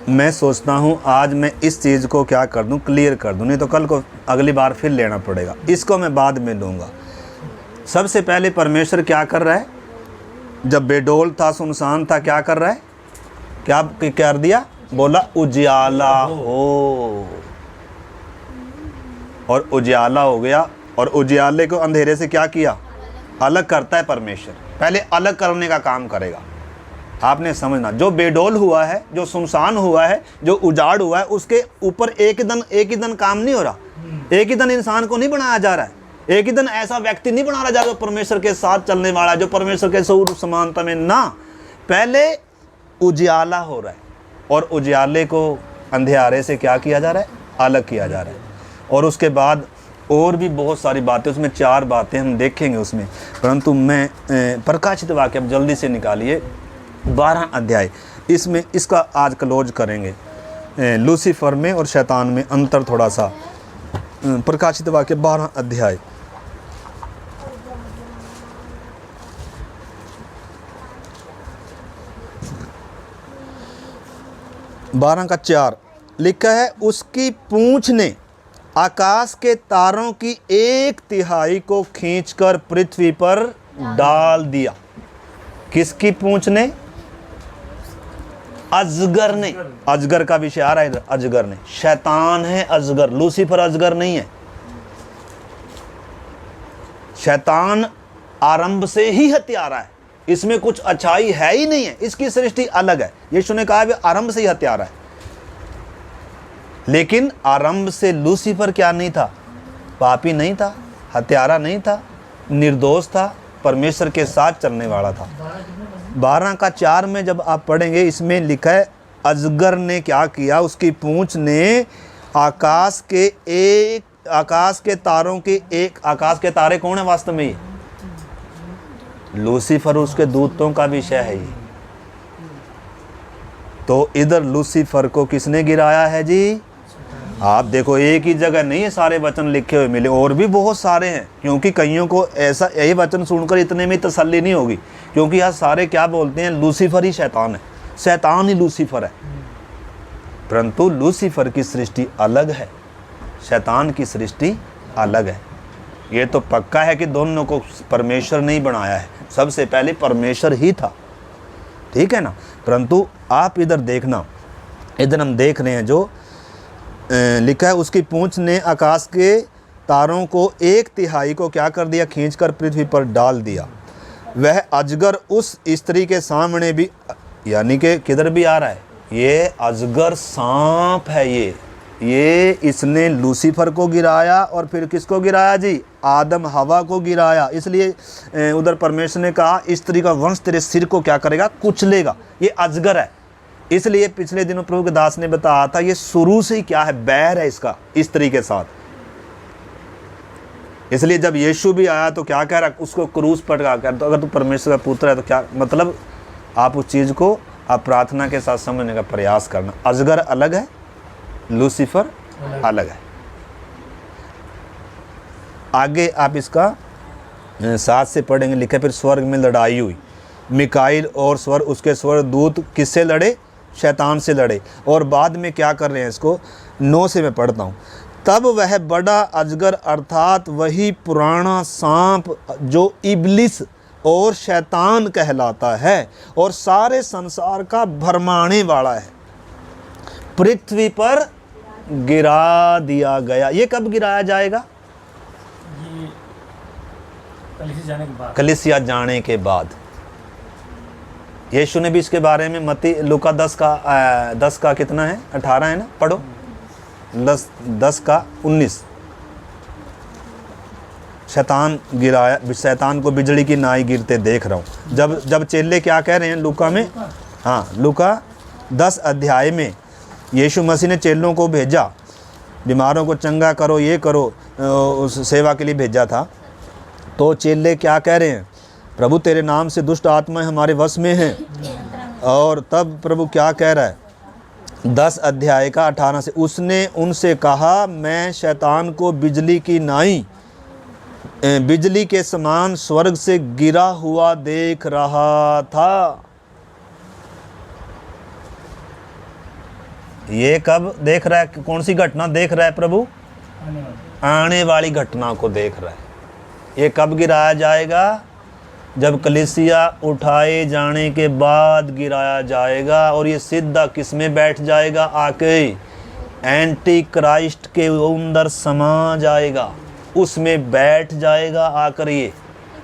मैं सोचता हूँ आज मैं इस चीज़ को क्या कर दूँ, क्लियर कर दूँ, नहीं तो कल को अगली बार फिर लेना पड़ेगा। इसको मैं बाद में लूँगा। सबसे पहले परमेश्वर क्या कर रहा है, जब बेडोल था, सुनसान था, क्या कर रहा है, क्या कर दिया, बोला उजियाला हो, और उजियाला हो गया। और उजियाले को अंधेरे से क्या किया, अलग करता है परमेश्वर। पहले अलग करने का काम करेगा। आपने समझना, जो बेडोल हुआ है, जो सुनसान हुआ है, जो उजाड़ हुआ है, उसके ऊपर एक ही दिन काम नहीं हो रहा। एक ही दिन इंसान को नहीं बनाया जा रहा है। एक ही दिन ऐसा व्यक्ति नहीं बना रहा जा रहा परमेश्वर के साथ चलने वाला, जो परमेश्वर के स्वरूप समानता में ना। पहले उजियाला हो रहा है और उजियाले को अंधेरे से क्या किया जा रहा है, अलग किया जा रहा है। और उसके बाद और भी बहुत सारी बातें, उसमें 4 बातें हम देखेंगे उसमें। परंतु मैं प्रकाशित वाक्य अब जल्दी से निकालिए 12 अध्याय, इसमें इसका आज क्लोज करेंगे। लूसीफर में और शैतान में अंतर थोड़ा सा। प्रकाशित वाक्य 12 अध्याय, बारह का 4 लिखा है, उसकी पूंछ ने आकाश के तारों की 1/3 को खींचकर पृथ्वी पर डाल दिया। किसकी पूंछ ने, अजगर ने। अजगर का विषय आ रहा है, अजगर ने, शैतान है अजगर, लूसीफर अजगर नहीं है। शैतान आरंभ से ही हत्यारा है, इसमें कुछ अच्छाई है ही नहीं है, इसकी सृष्टि अलग है। यीशु ने कहा वे आरंभ से ही हत्यारा है। लेकिन आरंभ से लूसीफर क्या नहीं था, पापी नहीं था, हत्यारा नहीं था, निर्दोष था, परमेश्वर के साथ चलने वाला था। 12 का 4 में जब आप पढ़ेंगे, इसमें लिखा है अजगर ने क्या किया, उसकी पूंछ ने आकाश के तारों के आकाश के तारे कौन है वास्तव में, ये लूसीफर, उसके दूतों का विषय है ये। तो इधर लूसीफर को किसने गिराया है जी, आप देखो एक ही जगह नहीं है सारे वचन लिखे हुए मिले, और भी बहुत सारे हैं। क्योंकि कईयों को ऐसा यही वचन सुनकर इतने में तसल्ली नहीं होगी, क्योंकि यहाँ सारे क्या बोलते हैं, लूसीफर ही शैतान है, शैतान ही लूसीफर है। परंतु लूसीफर की सृष्टि अलग है, शैतान की सृष्टि अलग है। ये तो पक्का है कि दोनों को परमेश्वर ने ही बनाया है, सबसे पहले परमेश्वर ही था, ठीक है ना। परंतु आप इधर देखना, इधर हम देख रहे हैं जो लिखा है, उसकी पूंछ ने आकाश के तारों को 1/3 को क्या कर दिया, खींचकर पृथ्वी पर डाल दिया। वह अजगर उस स्त्री के सामने भी, यानी कि किधर भी आ रहा है, ये अजगर सांप है। ये इसने लूसीफर को गिराया और फिर किसको गिराया जी, आदम हवा को गिराया। इसलिए उधर परमेश्वर ने कहा, स्त्री का वंश तेरे सिर को क्या करेगा, कुचलेगा। ये अजगर है। इसलिए पिछले दिनों प्रभु के दास ने बताया था, ये शुरू से ही क्या है, बैर है इसका स्त्री के साथ। इसलिए जब यीशु भी आया तो क्या कह रहा, उसको क्रूस पर क्या कह रहा, तो अगर तू परमेश्वर का पुत्र है तो क्या मतलब, आप उस चीज़ को आप प्रार्थना के साथ समझने का प्रयास करना। अजगर अलग है, लूसीफर अलग है। आगे आप इसका 7 से पढ़ेंगे, लिखा फिर स्वर्ग में लड़ाई हुई, मिकाइल और उसके स्वर्गदूत किससे लड़े, शैतान से लड़े। और बाद में क्या कर रहे हैं, इसको 9 से मैं पढ़ता हूँ। तब वह बड़ा अजगर अर्थात वही पुराना सांप जो इब्लिस और शैतान कहलाता है और सारे संसार का भरमाने वाला है, पृथ्वी पर गिरा दिया गया। ये कब गिराया जाएगा? ये कलीसिया जाने के बाद। कलीसिया जाने के बाद। यीशु ने भी इसके बारे में मत्ती लूका 10 का कितना है, 18 है ना, पढ़ो 10 का 19। शैतान को बिजली की नाई गिरते देख रहा हूँ। जब चेले क्या कह रहे हैं लूका में, हाँ लूका 10 अध्याय में यीशु मसीह ने चेलों को भेजा, बीमारों को चंगा करो, ये करो, उस सेवा के लिए भेजा था। तो चेले क्या कह रहे हैं, प्रभु तेरे नाम से दुष्ट आत्माएं हमारे वश में हैं। और तब प्रभु क्या कह रहा है, 10 अध्याय का 18 से, उसने उनसे कहा मैं शैतान को बिजली की नाई, बिजली के समान स्वर्ग से गिरा हुआ देख रहा था। ये कब देख रहा है, कौन सी घटना देख रहा है प्रभु? आने वाली घटना को देख रहा है। ये कब गिराया जाएगा? जब कलीसिया उठाए जाने के बाद गिराया जाएगा। और ये सीधा किस में बैठ जाएगा? आके एंटी क्राइस्ट के अंदर समा जाएगा, उसमें बैठ जाएगा आकर ये।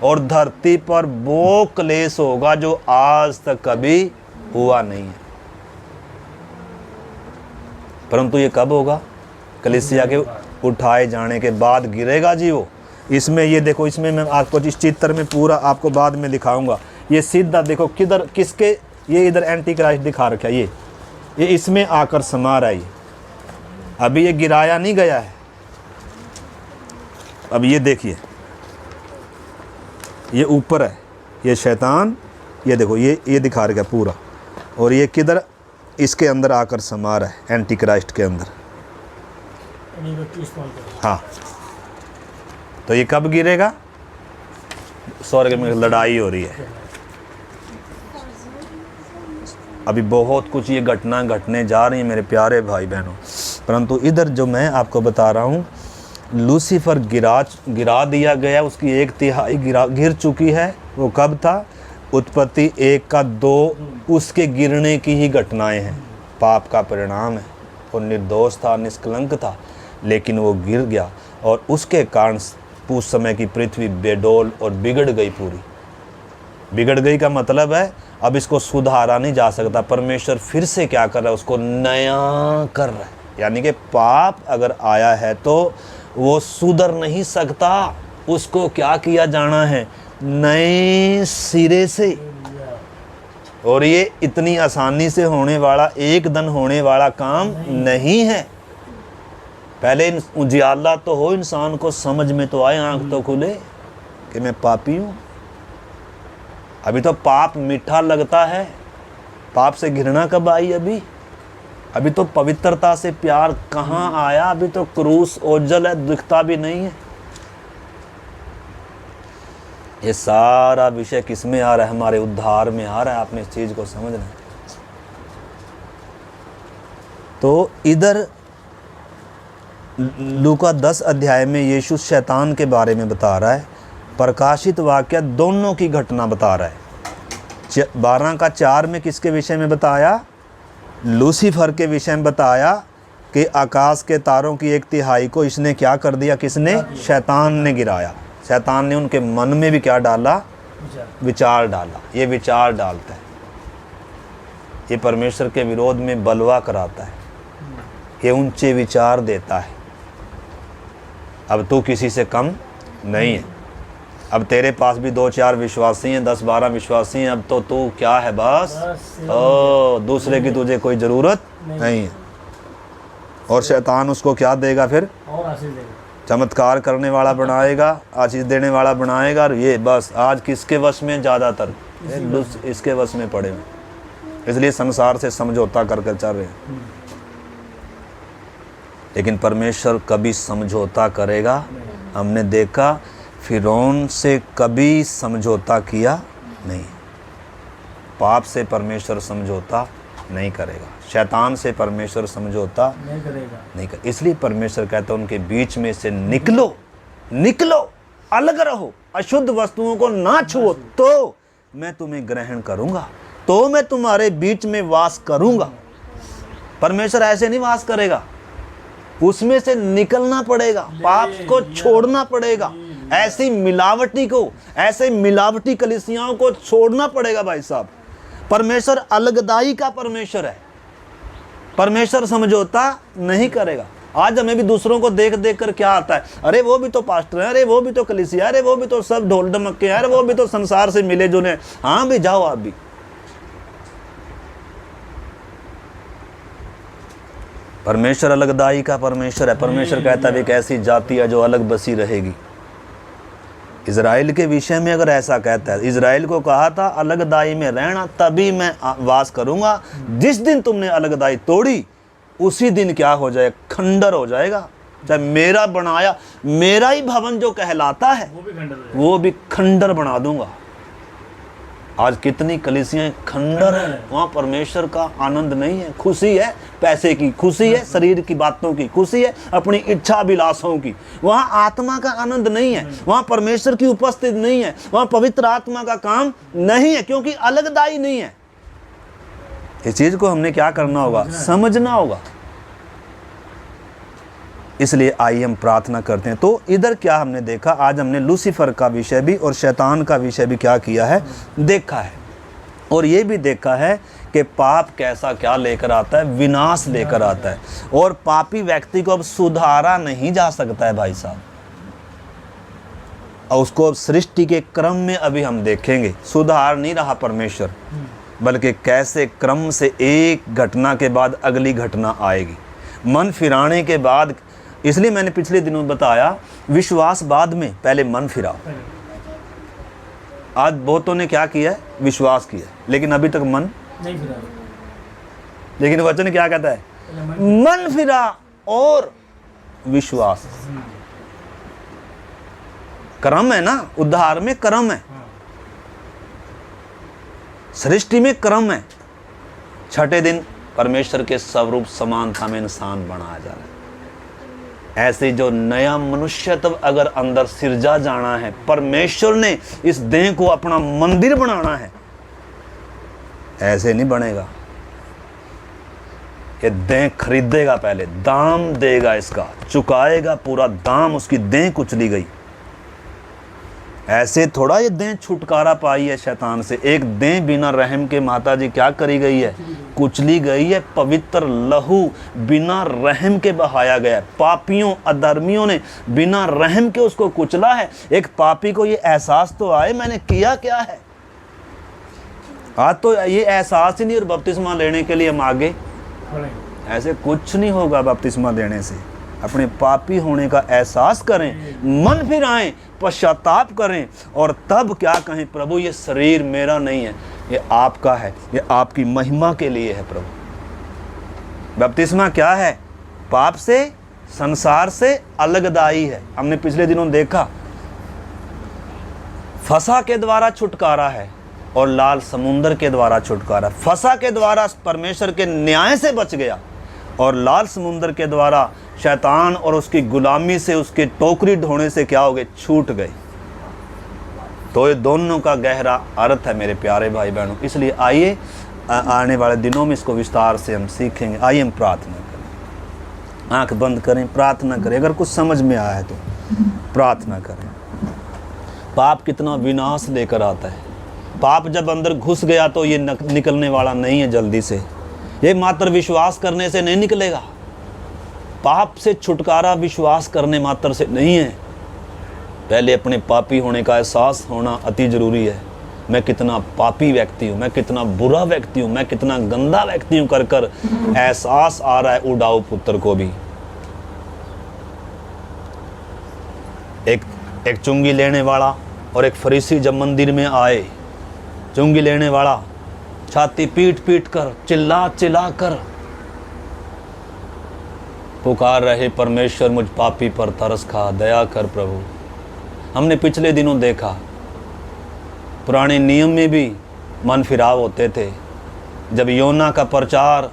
और धरती पर वो क्लेश होगा जो आज तक कभी हुआ नहीं है। परंतु ये कब होगा? कलीसिया के उठाए जाने के बाद गिरेगा जी वो। इसमें ये देखो, इसमें मैं आपको इस चित्र में पूरा आपको बाद में दिखाऊंगा। ये सीधा देखो किधर किसके, ये इधर एंटी क्राइस्ट दिखा रखा है, ये इसमें आकर समा रहा है। ये अभी ये गिराया नहीं गया है। अब ये देखिए, ये ऊपर है, ये शैतान, ये देखो ये दिखा रखा है पूरा। और ये किधर, इसके अंदर आकर समा रहा है, एंटी क्राइस्ट के अंदर। हाँ, तो ये कब गिरेगा? स्वर्ग में लड़ाई हो रही है। अभी बहुत कुछ ये घटना घटने जा रही है मेरे प्यारे भाई बहनों। परंतु इधर जो मैं आपको बता रहा हूँ, लूसीफर गिरा दिया गया, उसकी 1/3 गिर चुकी है। वो कब था? उत्पत्ति 1 का 2, उसके गिरने की ही घटनाएं हैं। पाप का परिणाम है। वो निर्दोष था, निष्कलंक था, लेकिन वो गिर गया और उसके कारण उस समय की पृथ्वी बेडोल और बिगड़ गई। पूरी बिगड़ गई का मतलब है अब इसको सुधारा नहीं जा सकता। परमेश्वर फिर से क्या कर रहा है? उसको नया कर रहा है। यानी कि पाप अगर आया है तो वो सुधर नहीं सकता, उसको क्या किया जाना है? नए सिरे से। और ये इतनी आसानी से होने वाला, एक दिन होने वाला काम नहीं है। पहले उजियाला तो हो, इंसान को समझ में तो आए, आंख तो खुले कि मैं पापी हूँ। अभी तो पाप मीठा लगता है, पाप से घृणा कब आई? अभी तो पवित्रता से प्यार कहाँ आया? अभी तो क्रूस ओझल है, दिखता भी नहीं है। ये सारा विषय किस में आ रहा है? हमारे उद्धार में आ रहा है। आपने इस चीज को समझना है। तो इधर लूका 10 अध्याय में यीशु शैतान के बारे में बता रहा है। प्रकाशित वाक्य दोनों की घटना बता रहा है। 12 का 4 में किसके विषय में बताया? लूसीफर के विषय में बताया कि आकाश के तारों की 1/3 को इसने क्या कर दिया? किसने? शैतान ने गिराया। शैतान ने उनके मन में भी क्या डाला? विचार डाला। ये विचार डालता है, ये परमेश्वर के विरोध में बलवा कराता है, ये ऊंचे विचार देता है। अब तू किसी से कम नहीं है। अब तेरे पास भी 2-4 विश्वासी हैं, 10-12 विश्वासी हैं, अब तो तू क्या है? बस दूसरे की तुझे कोई ज़रूरत नहीं है। और शैतान उसको क्या देगा फिर? और आशीष देगा, चमत्कार करने वाला बनाएगा, आशीष देने वाला बनाएगा। और ये बस आज किसके वश में? ज़्यादातर इसके वश में पड़े हुए, इसलिए संसार से समझौता कर चल रहे हैं। लेकिन परमेश्वर कभी समझौता करेगा? हमने देखा फिरौन से कभी समझौता किया नहीं। पाप से परमेश्वर समझौता नहीं करेगा, शैतान से परमेश्वर समझौता नहीं करेगा, नहीं कर। इसलिए परमेश्वर कहता है उनके बीच में से निकलो, निकलो, अलग रहो, अशुद्ध वस्तुओं को ना छुओ, तो मैं तुम्हें ग्रहण करूंगा, तो मैं तुम्हारे बीच में वास करूंगा। परमेश्वर ऐसे नहीं वास करेगा। उसमें से निकलना पड़ेगा, पाप को छोड़ना पड़ेगा। ऐसी मिलावटी को, ऐसे मिलावटी कलीसियाओं को छोड़ना पड़ेगा भाई साहब। परमेश्वर अलगदाई का परमेश्वर है, परमेश्वर समझौता नहीं करेगा। आज हमें भी दूसरों को देख देख कर क्या आता है, अरे वो भी तो पास्टर है, अरे वो भी तो कलीसिया, अरे वो भी तो सब ढोल ढमक्के हैं, अरे वो भी तो संसार से मिले जुले। हाँ भी जाओ आप भी। परमेश्वर अलगदाई का परमेश्वर है। परमेश्वर कहता है एक ऐसी जाति है जो अलग बसी रहेगी। इज़राइल के विषय में अगर ऐसा कहता है, इज़राइल को कहा था अलगदाई में रहना तभी मैं वास करूंगा। जिस दिन तुमने अलगदाई तोड़ी उसी दिन क्या हो जाए, खंडर हो जाएगा। चाहे मेरा बनाया, मेरा ही भवन जो कहलाता है वो भी खंडर बना दूंगा। आज कितनी कलीसियां खंडर है, वहाँ परमेश्वर का आनंद नहीं है। खुशी है पैसे की, खुशी है शरीर की बातों की, खुशी है अपनी इच्छा अभिलाषों की। वहाँ आत्मा का आनंद नहीं है, वहाँ परमेश्वर की उपस्थिति नहीं है, वहाँ पवित्र आत्मा का काम नहीं है, क्योंकि अलगदाई नहीं है। इस चीज को हमने क्या करना होगा, समझना होगा। इसलिए आइए हम प्रार्थना करते हैं। तो इधर क्या हमने देखा, आज हमने लूसीफर का विषय भी और शैतान का विषय भी क्या किया है, देखा है। और ये भी देखा है कि पाप कैसा क्या लेकर आता है, विनाश लेकर आता है। और पापी व्यक्ति को अब सुधारा नहीं जा सकता है भाई साहब। और उसको अब सृष्टि के क्रम में अभी हम देखेंगे, सुधार नहीं रहा परमेश्वर, बल्कि कैसे क्रम से एक घटना के बाद अगली घटना आएगी। मन फिराने के बाद, इसलिए मैंने पिछले दिनों बताया विश्वास बाद में, पहले मन फिराओ। आज बहुतों ने क्या किया है, विश्वास किया, लेकिन अभी तक मन नहीं फिरा। लेकिन वचन क्या कहता है, मन फिरा और विश्वास। क्रम है ना, उद्धार में क्रम है, सृष्टि में क्रम है। छठे दिन परमेश्वर के स्वरूप समानता में इंसान बनाया जा रहा है। ऐसे जो नया मनुष्यत्व अगर अंदर सिरजा जाना है, परमेश्वर ने इस देह को अपना मंदिर बनाना है, ऐसे नहीं बनेगा। ये देह खरीदेगा, पहले दाम देगा, इसका चुकाएगा पूरा दाम। उसकी देह कुचली गई, ऐसे थोड़ा ये देह छुटकारा पाई है शैतान से। एक देह बिना रहम के माता जी क्या करी गई है, कुचली गई है। पवित्र लहू बिना रहम के बहाया गया है। पापियों अधर्मियों ने बिना रहम के उसको कुचला है। एक पापी को ये एहसास तो आए मैंने किया क्या है। आज तो ये एहसास ही नहीं, और बपतिस्मा लेने के लिए हम आगे, ऐसे कुछ नहीं होगा बपतिस्मा लेने से। अपने पापी होने का एहसास करें, मन फिराएं, पश्चाताप करें, और तब क्या कहें, प्रभु ये शरीर मेरा नहीं है, ये आपका है, ये आपकी महिमा के लिए है। प्रभु बपतिस्मा क्या है, पाप से, संसार से अलगदाई है। हमने पिछले दिनों देखा फसा के द्वारा छुटकारा है और लाल समुंदर के द्वारा छुटकारा। फसा के द्वारा परमेश्वर के न्याय से बच गया, और लाल समुंदर के द्वारा शैतान और उसकी गुलामी से, उसके टोकरी ढोने से क्या हो गए, छूट गए। तो ये दोनों का गहरा अर्थ है मेरे प्यारे भाई बहनों। इसलिए आइए आने वाले दिनों में इसको विस्तार से हम सीखेंगे। आइए हम प्रार्थना करें, आंख बंद करें, प्रार्थना करें। अगर कुछ समझ में आया है तो प्रार्थना करें। पाप कितना विनाश लेकर आता है। पाप जब अंदर घुस गया तो ये निकलने वाला नहीं है जल्दी से। ये मात्र विश्वास करने से नहीं निकलेगा। पाप से छुटकारा विश्वास करने मात्र से नहीं है। पहले अपने पापी होने का एहसास होना अति जरूरी है। मैं कितना पापी व्यक्ति हूँ, मैं कितना बुरा व्यक्ति हूँ, मैं कितना गंदा व्यक्ति हूँ कर कर एहसास आ रहा है उड़ाऊ पुत्र को भी। एक चुंगी लेने वाला और एक फरीसी जब मंदिर में आए, चुंगी लेने वाला छाती पीट पीट कर, चिल्ला चिल्ला कर पुकार रहे, परमेश्वर मुझ पापी पर तरस खा, दया कर प्रभु। हमने पिछले दिनों देखा पुराने नियम में भी मन फिराव होते थे। जब योना का प्रचार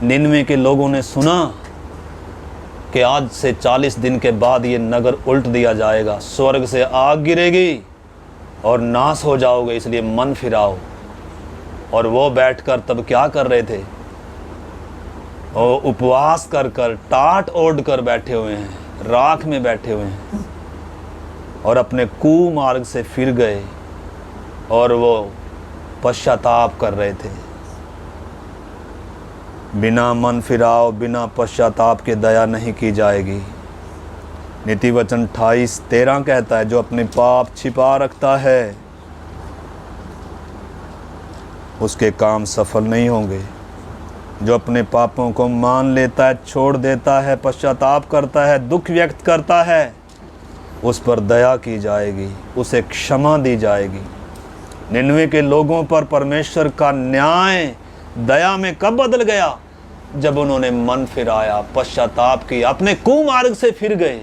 निनवे के लोगों ने सुना कि आज से 40 दिन के बाद ये नगर उल्ट दिया जाएगा, स्वर्ग से आग गिरेगी और नाश हो जाओगे, इसलिए मन फिराओ। और वो बैठकर तब क्या कर रहे थे, और उपवास कर कर टाट ओढ़ कर बैठे हुए हैं, राख में बैठे हुए हैं और अपने कुमार्ग से फिर गए और वो पश्चाताप कर रहे थे। बिना मन फिराओ, बिना पश्चाताप के दया नहीं की जाएगी। नीति वचन 28:13 कहता है, जो अपने पाप छिपा रखता है उसके काम सफल नहीं होंगे। जो अपने पापों को मान लेता है, छोड़ देता है, पश्चाताप करता है, दुख व्यक्त करता है, उस पर दया की जाएगी, उसे क्षमा दी जाएगी। निनवे के लोगों पर परमेश्वर का न्याय दया में कब बदल गया? जब उन्होंने मन फिराया, पश्चाताप किया, अपने कुमार्ग से फिर गए।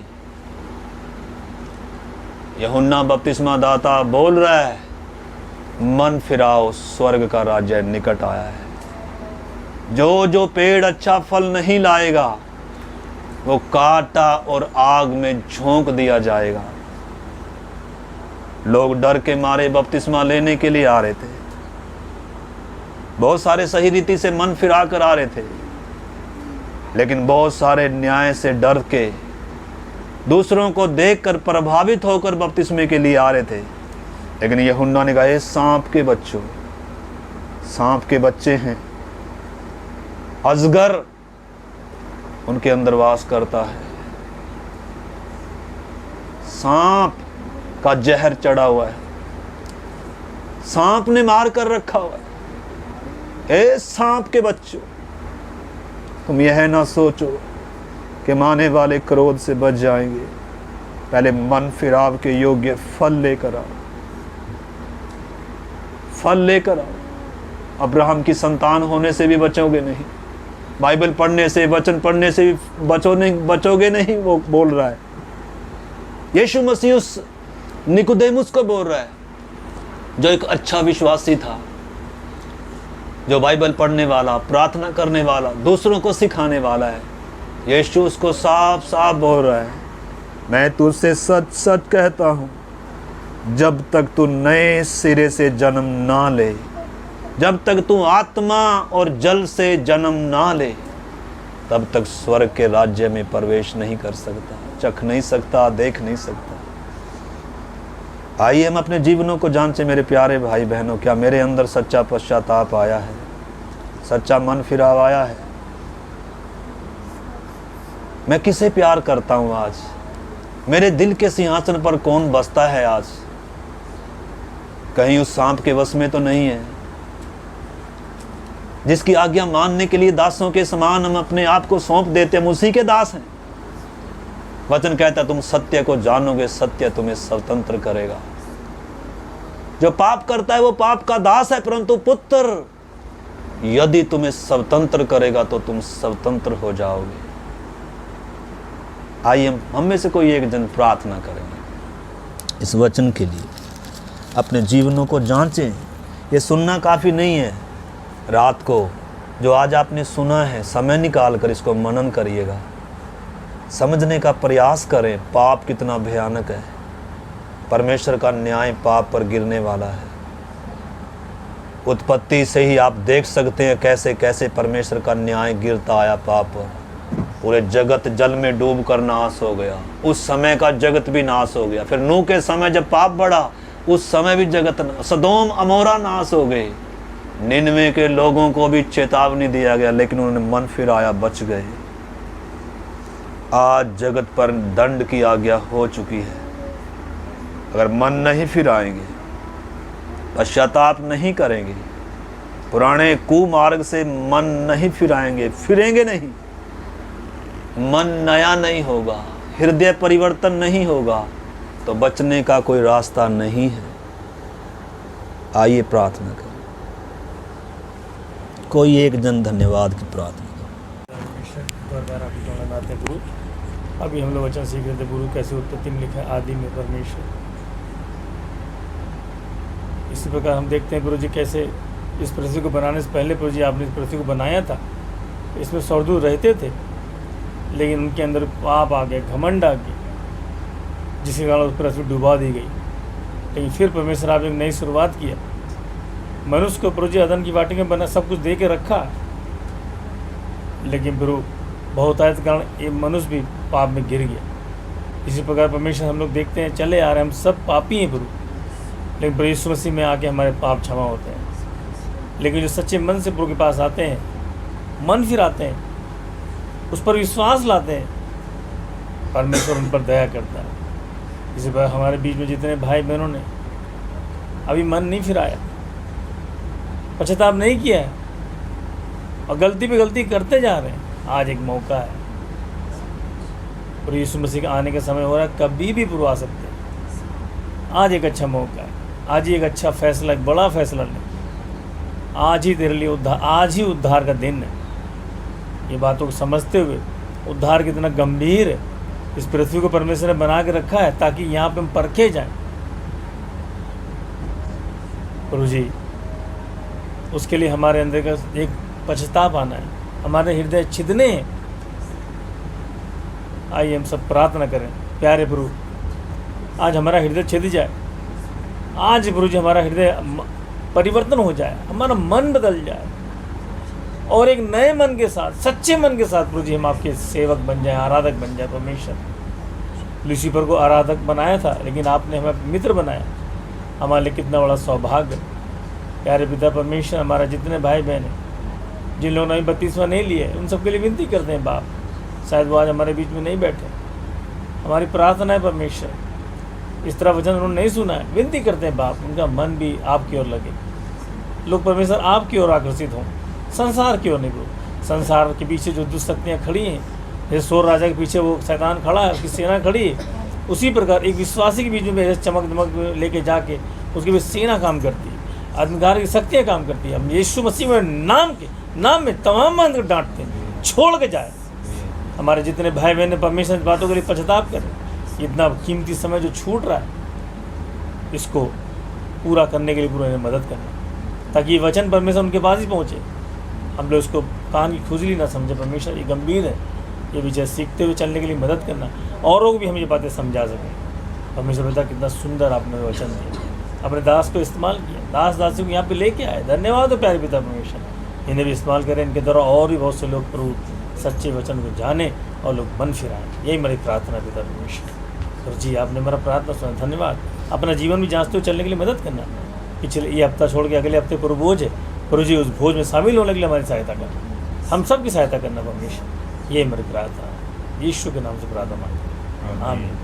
यूहन्ना बपतिस्मा दाता बोल रहा है, मन फिराओ, स्वर्ग का राज्य निकट आया है। जो जो पेड़ अच्छा फल नहीं लाएगा वो काटा और आग में झोंक दिया जाएगा। लोग डर के मारे बपतिस्मा लेने के लिए आ रहे थे। बहुत सारे सही रीति से मन फिरा कर आ रहे थे, लेकिन बहुत सारे न्याय से डर के, दूसरों को देखकर प्रभावित होकर बपतिस्मे के लिए आ रहे थे। लेकिन यूहन्ना ने कहा, ये सांप के बच्चों, सांप के बच्चे हैं, अजगर उनके अंदर वास करता है, सांप का जहर चढ़ा हुआ है, सांप ने मार कर रखा हुआ है। ए सांप के बच्चों, तुम यह ना सोचो कि माने वाले क्रोध से बच जाएंगे। पहले मन फिराव के योग्य फल लेकर आओ, फल लेकर आओ। अब्राहम की संतान होने से भी बचोगे नहीं, बाइबल पढ़ने से, वचन पढ़ने से भी बचोगे नहीं, वो बोल रहा है। यीशु मसीह उस निकोदेमुस को बोल रहा है, जो एक अच्छा विश्वासी था, जो बाइबल पढ़ने वाला, प्रार्थना करने वाला, दूसरों को सिखाने वाला है। यीशु उसको साफ साफ बोल रहा है, मैं तुझसे सच सच कहता हूँ, जब तक तू नए सिरे से जन्म ना ले, जब तक तू आत्मा और जल से जन्म ना ले, तब तक स्वर्ग के राज्य में प्रवेश नहीं कर सकता, चख नहीं सकता, देख नहीं सकता। आइए हम अपने जीवनों को जांचें मेरे प्यारे भाई बहनों। क्या मेरे अंदर सच्चा पश्चाताप आया है? सच्चा मन फिराव आया है? मैं किसे प्यार करता हूं आज? मेरे दिल के सिंहासन पर कौन बसता है आज? कहीं उस सांप के वश में तो नहीं है, जिसकी आज्ञा मानने के लिए दासों के समान हम अपने आप को सौंप देते, हम उसी के दास हैं। वचन कहता है, तुम सत्य को जानोगे, सत्य तुम्हें स्वतंत्र करेगा। जो पाप करता है वो पाप का दास है, परंतु पुत्र यदि तुम्हें स्वतंत्र करेगा तो तुम स्वतंत्र हो जाओगे। आइए हम में से कोई एक जन प्रार्थना करेंगे इस वचन के लिए। अपने जीवनों को जांचें। ये सुनना काफ़ी नहीं है। रात को जो आज आपने सुना है, समय निकाल कर इसको मनन करिएगा, समझने का प्रयास करें। पाप कितना भयानक है, परमेश्वर का न्याय पाप पर गिरने वाला है। उत्पत्ति से ही आप देख सकते हैं कैसे कैसे परमेश्वर का न्याय गिरता आया पाप पर। पूरे जगत जल में डूब कर नाश हो गया, उस समय का जगत भी नाश हो गया। फिर नूह के समय जब पाप बढ़ा, उस समय भी जगत, सदोम अमोरा नाश हो गए। निनवे के लोगों को भी चेतावनी दिया गया, लेकिन उन्होंने मन फिराया, बच गए। आज जगत पर दंड की आज्ञा हो चुकी है। अगर मन नहीं फिराएंगे, पश्चाताप नहीं करेंगे, पुराने कुमार्ग से मन नहीं फिराएंगे, फिरेंगे नहीं, मन नया नहीं होगा, हृदय परिवर्तन नहीं होगा, तो बचने का कोई रास्ता नहीं है। आइए प्रार्थना करें। कोई एक जन धन्यवाद की प्रार्थना करें। अभी हम लोग वचन सीख रहे थे, गुरु कैसे उत्पत्ति में लिखा है, आदि में परमेश्वर। इसी प्रकार हम देखते हैं गुरु जी कैसे इस पृथ्वी को बनाने से पहले प्रभु जी आपने इस पृथ्वी को बनाया था। इसमें स्वर्गदूत रहते थे, लेकिन उनके अंदर पाप आ गए, घमंड आ गए, जिसके कारण उस पृथ्वी डुबा दी गई। लेकिन फिर परमेश्वर आप एक नई शुरुआत किया। मनुष्य को प्रभु जी अदन की वाटिका में बना, सब कुछ दे के रखा, लेकिन प्रभु बहुतायत के कारण ये मनुष्य भी पाप में गिर गया। इसी प्रकार परमेश्वर हम लोग देखते हैं चले आ रहे हैं, हम सब पापी हैं प्रभु, लेकिन प्रभु यीशु मसीह में आके हमारे पाप क्षमा होते हैं। लेकिन जो सच्चे मन से प्रभु के पास आते हैं, मन फिराते हैं, उस पर विश्वास लाते हैं, परमेश्वर उन पर दया करता है। इसी प्रकार हमारे बीच में जितने भाई बहनों ने अभी मन नहीं फिराया, पश्चाताप नहीं किया है और गलती पे गलती करते जा रहे हैं, आज एक मौका है। और यीशु मसीह का आने का समय हो रहा है, कभी भी प्रभु आ सकते हैं। आज एक अच्छा मौका है, आज ही एक अच्छा फैसला, एक बड़ा फैसला लें। आज ही तेरे लिए उद्धार, आज ही उद्धार का दिन है। ये बातों को समझते हुए उद्धार कितना गंभीर है, इस पृथ्वी को परमेश्वर ने बना के रखा है ताकि यहाँ पे हम परखे जाएं। प्रभु जी, उसके लिए हमारे अंदर का एक पश्चाताप आना है, हमारे हृदय छिदने हैं। आइए हम सब प्रार्थना करें। प्यारे प्रभु, आज हमारा हृदय छिद जाए, आज प्रभु जी हमारा हृदय परिवर्तन हो जाए, हमारा मन बदल जाए और एक नए मन के साथ, सच्चे मन के साथ प्रभु जी हम आपके सेवक बन जाए, आराधक बन जाए। परमेश्वर लूसीफर को आराधक बनाया था, लेकिन आपने हमें मित्र बनाया। हमारे लिए कितना बड़ा सौभाग्य। प्यारे पिता परमेश्वर, हमारा जितने भाई बहन हैं, जिन लोगों ने बपतिस्मा नहीं लिए, उन सबके लिए विनती करते हैं बाप, शायद वो आज हमारे बीच में नहीं बैठे। हमारी प्रार्थना है परमेश्वर, इस तरह वचन उन्होंने नहीं सुना है, विनती करते हैं बाप, उनका मन भी आपकी ओर लगे। लोग परमेश्वर आपकी ओर आकर्षित हों, संसार की ओर नहीं। वो संसार के पीछे जो दुष्ट शक्तियाँ खड़ी हैं, जैसे सोर राजा के पीछे वो शैतान खड़ा है, उसकी सेना खड़ी है, उसी प्रकार एक विश्वासी के बीच में जैसे चमक दमक लेके जाके उसके बीच सेना काम करती है, अंधकार की शक्तियाँ काम करती है। हम यीशु मसीह में नाम में तमाम मन को डांटते हैं, छोड़ के जाए। हमारे जितने भाई बहन परमेश्वर की बातों के लिए पश्चाताप करें। इतना कीमती समय जो छूट रहा है, इसको पूरा करने के लिए पूरा मदद करना, ताकि ये वचन परमेश्वर उनके पास ही पहुँचे। हम लोग इसको कान की खुजली ना समझे। परमेश्वर ये गंभीर है, ये विषय सीखते हुए चलने के लिए मदद करना, औरों को भी हम ये बातें समझा सकें। परमेश्वर पिता, कितना सुंदर आपने वचन दिया, अपने दास को इस्तेमाल किया, दास दासियों को यहाँ पे लेके आए। धन्यवाद हो प्यारे पिता परमेश्वर, इन्हें भी इस्तेमाल करें, इनके द्वारा और भी बहुत से लोग प्रभु सच्चे वचन को जाने और लोग मन फिराएं। यही मेरी प्रार्थना पिता परमेश्वर। और जी, आपने मेरा प्रार्थना सुना, धन्यवाद। अपना जीवन भी जांचते हुए चलने के लिए मदद करना। पिछले ये हफ्ता छोड़ के अगले हफ्ते प्रभु भोज है, प्रभु जी उस भोज में शामिल होने के लिए हमारी सहायता करना, हम सब की सहायता करना परमेश्वर। ये मेरी प्रार्थना, यीशु के नाम से प्रार्थना मांगते हैं, आमीन।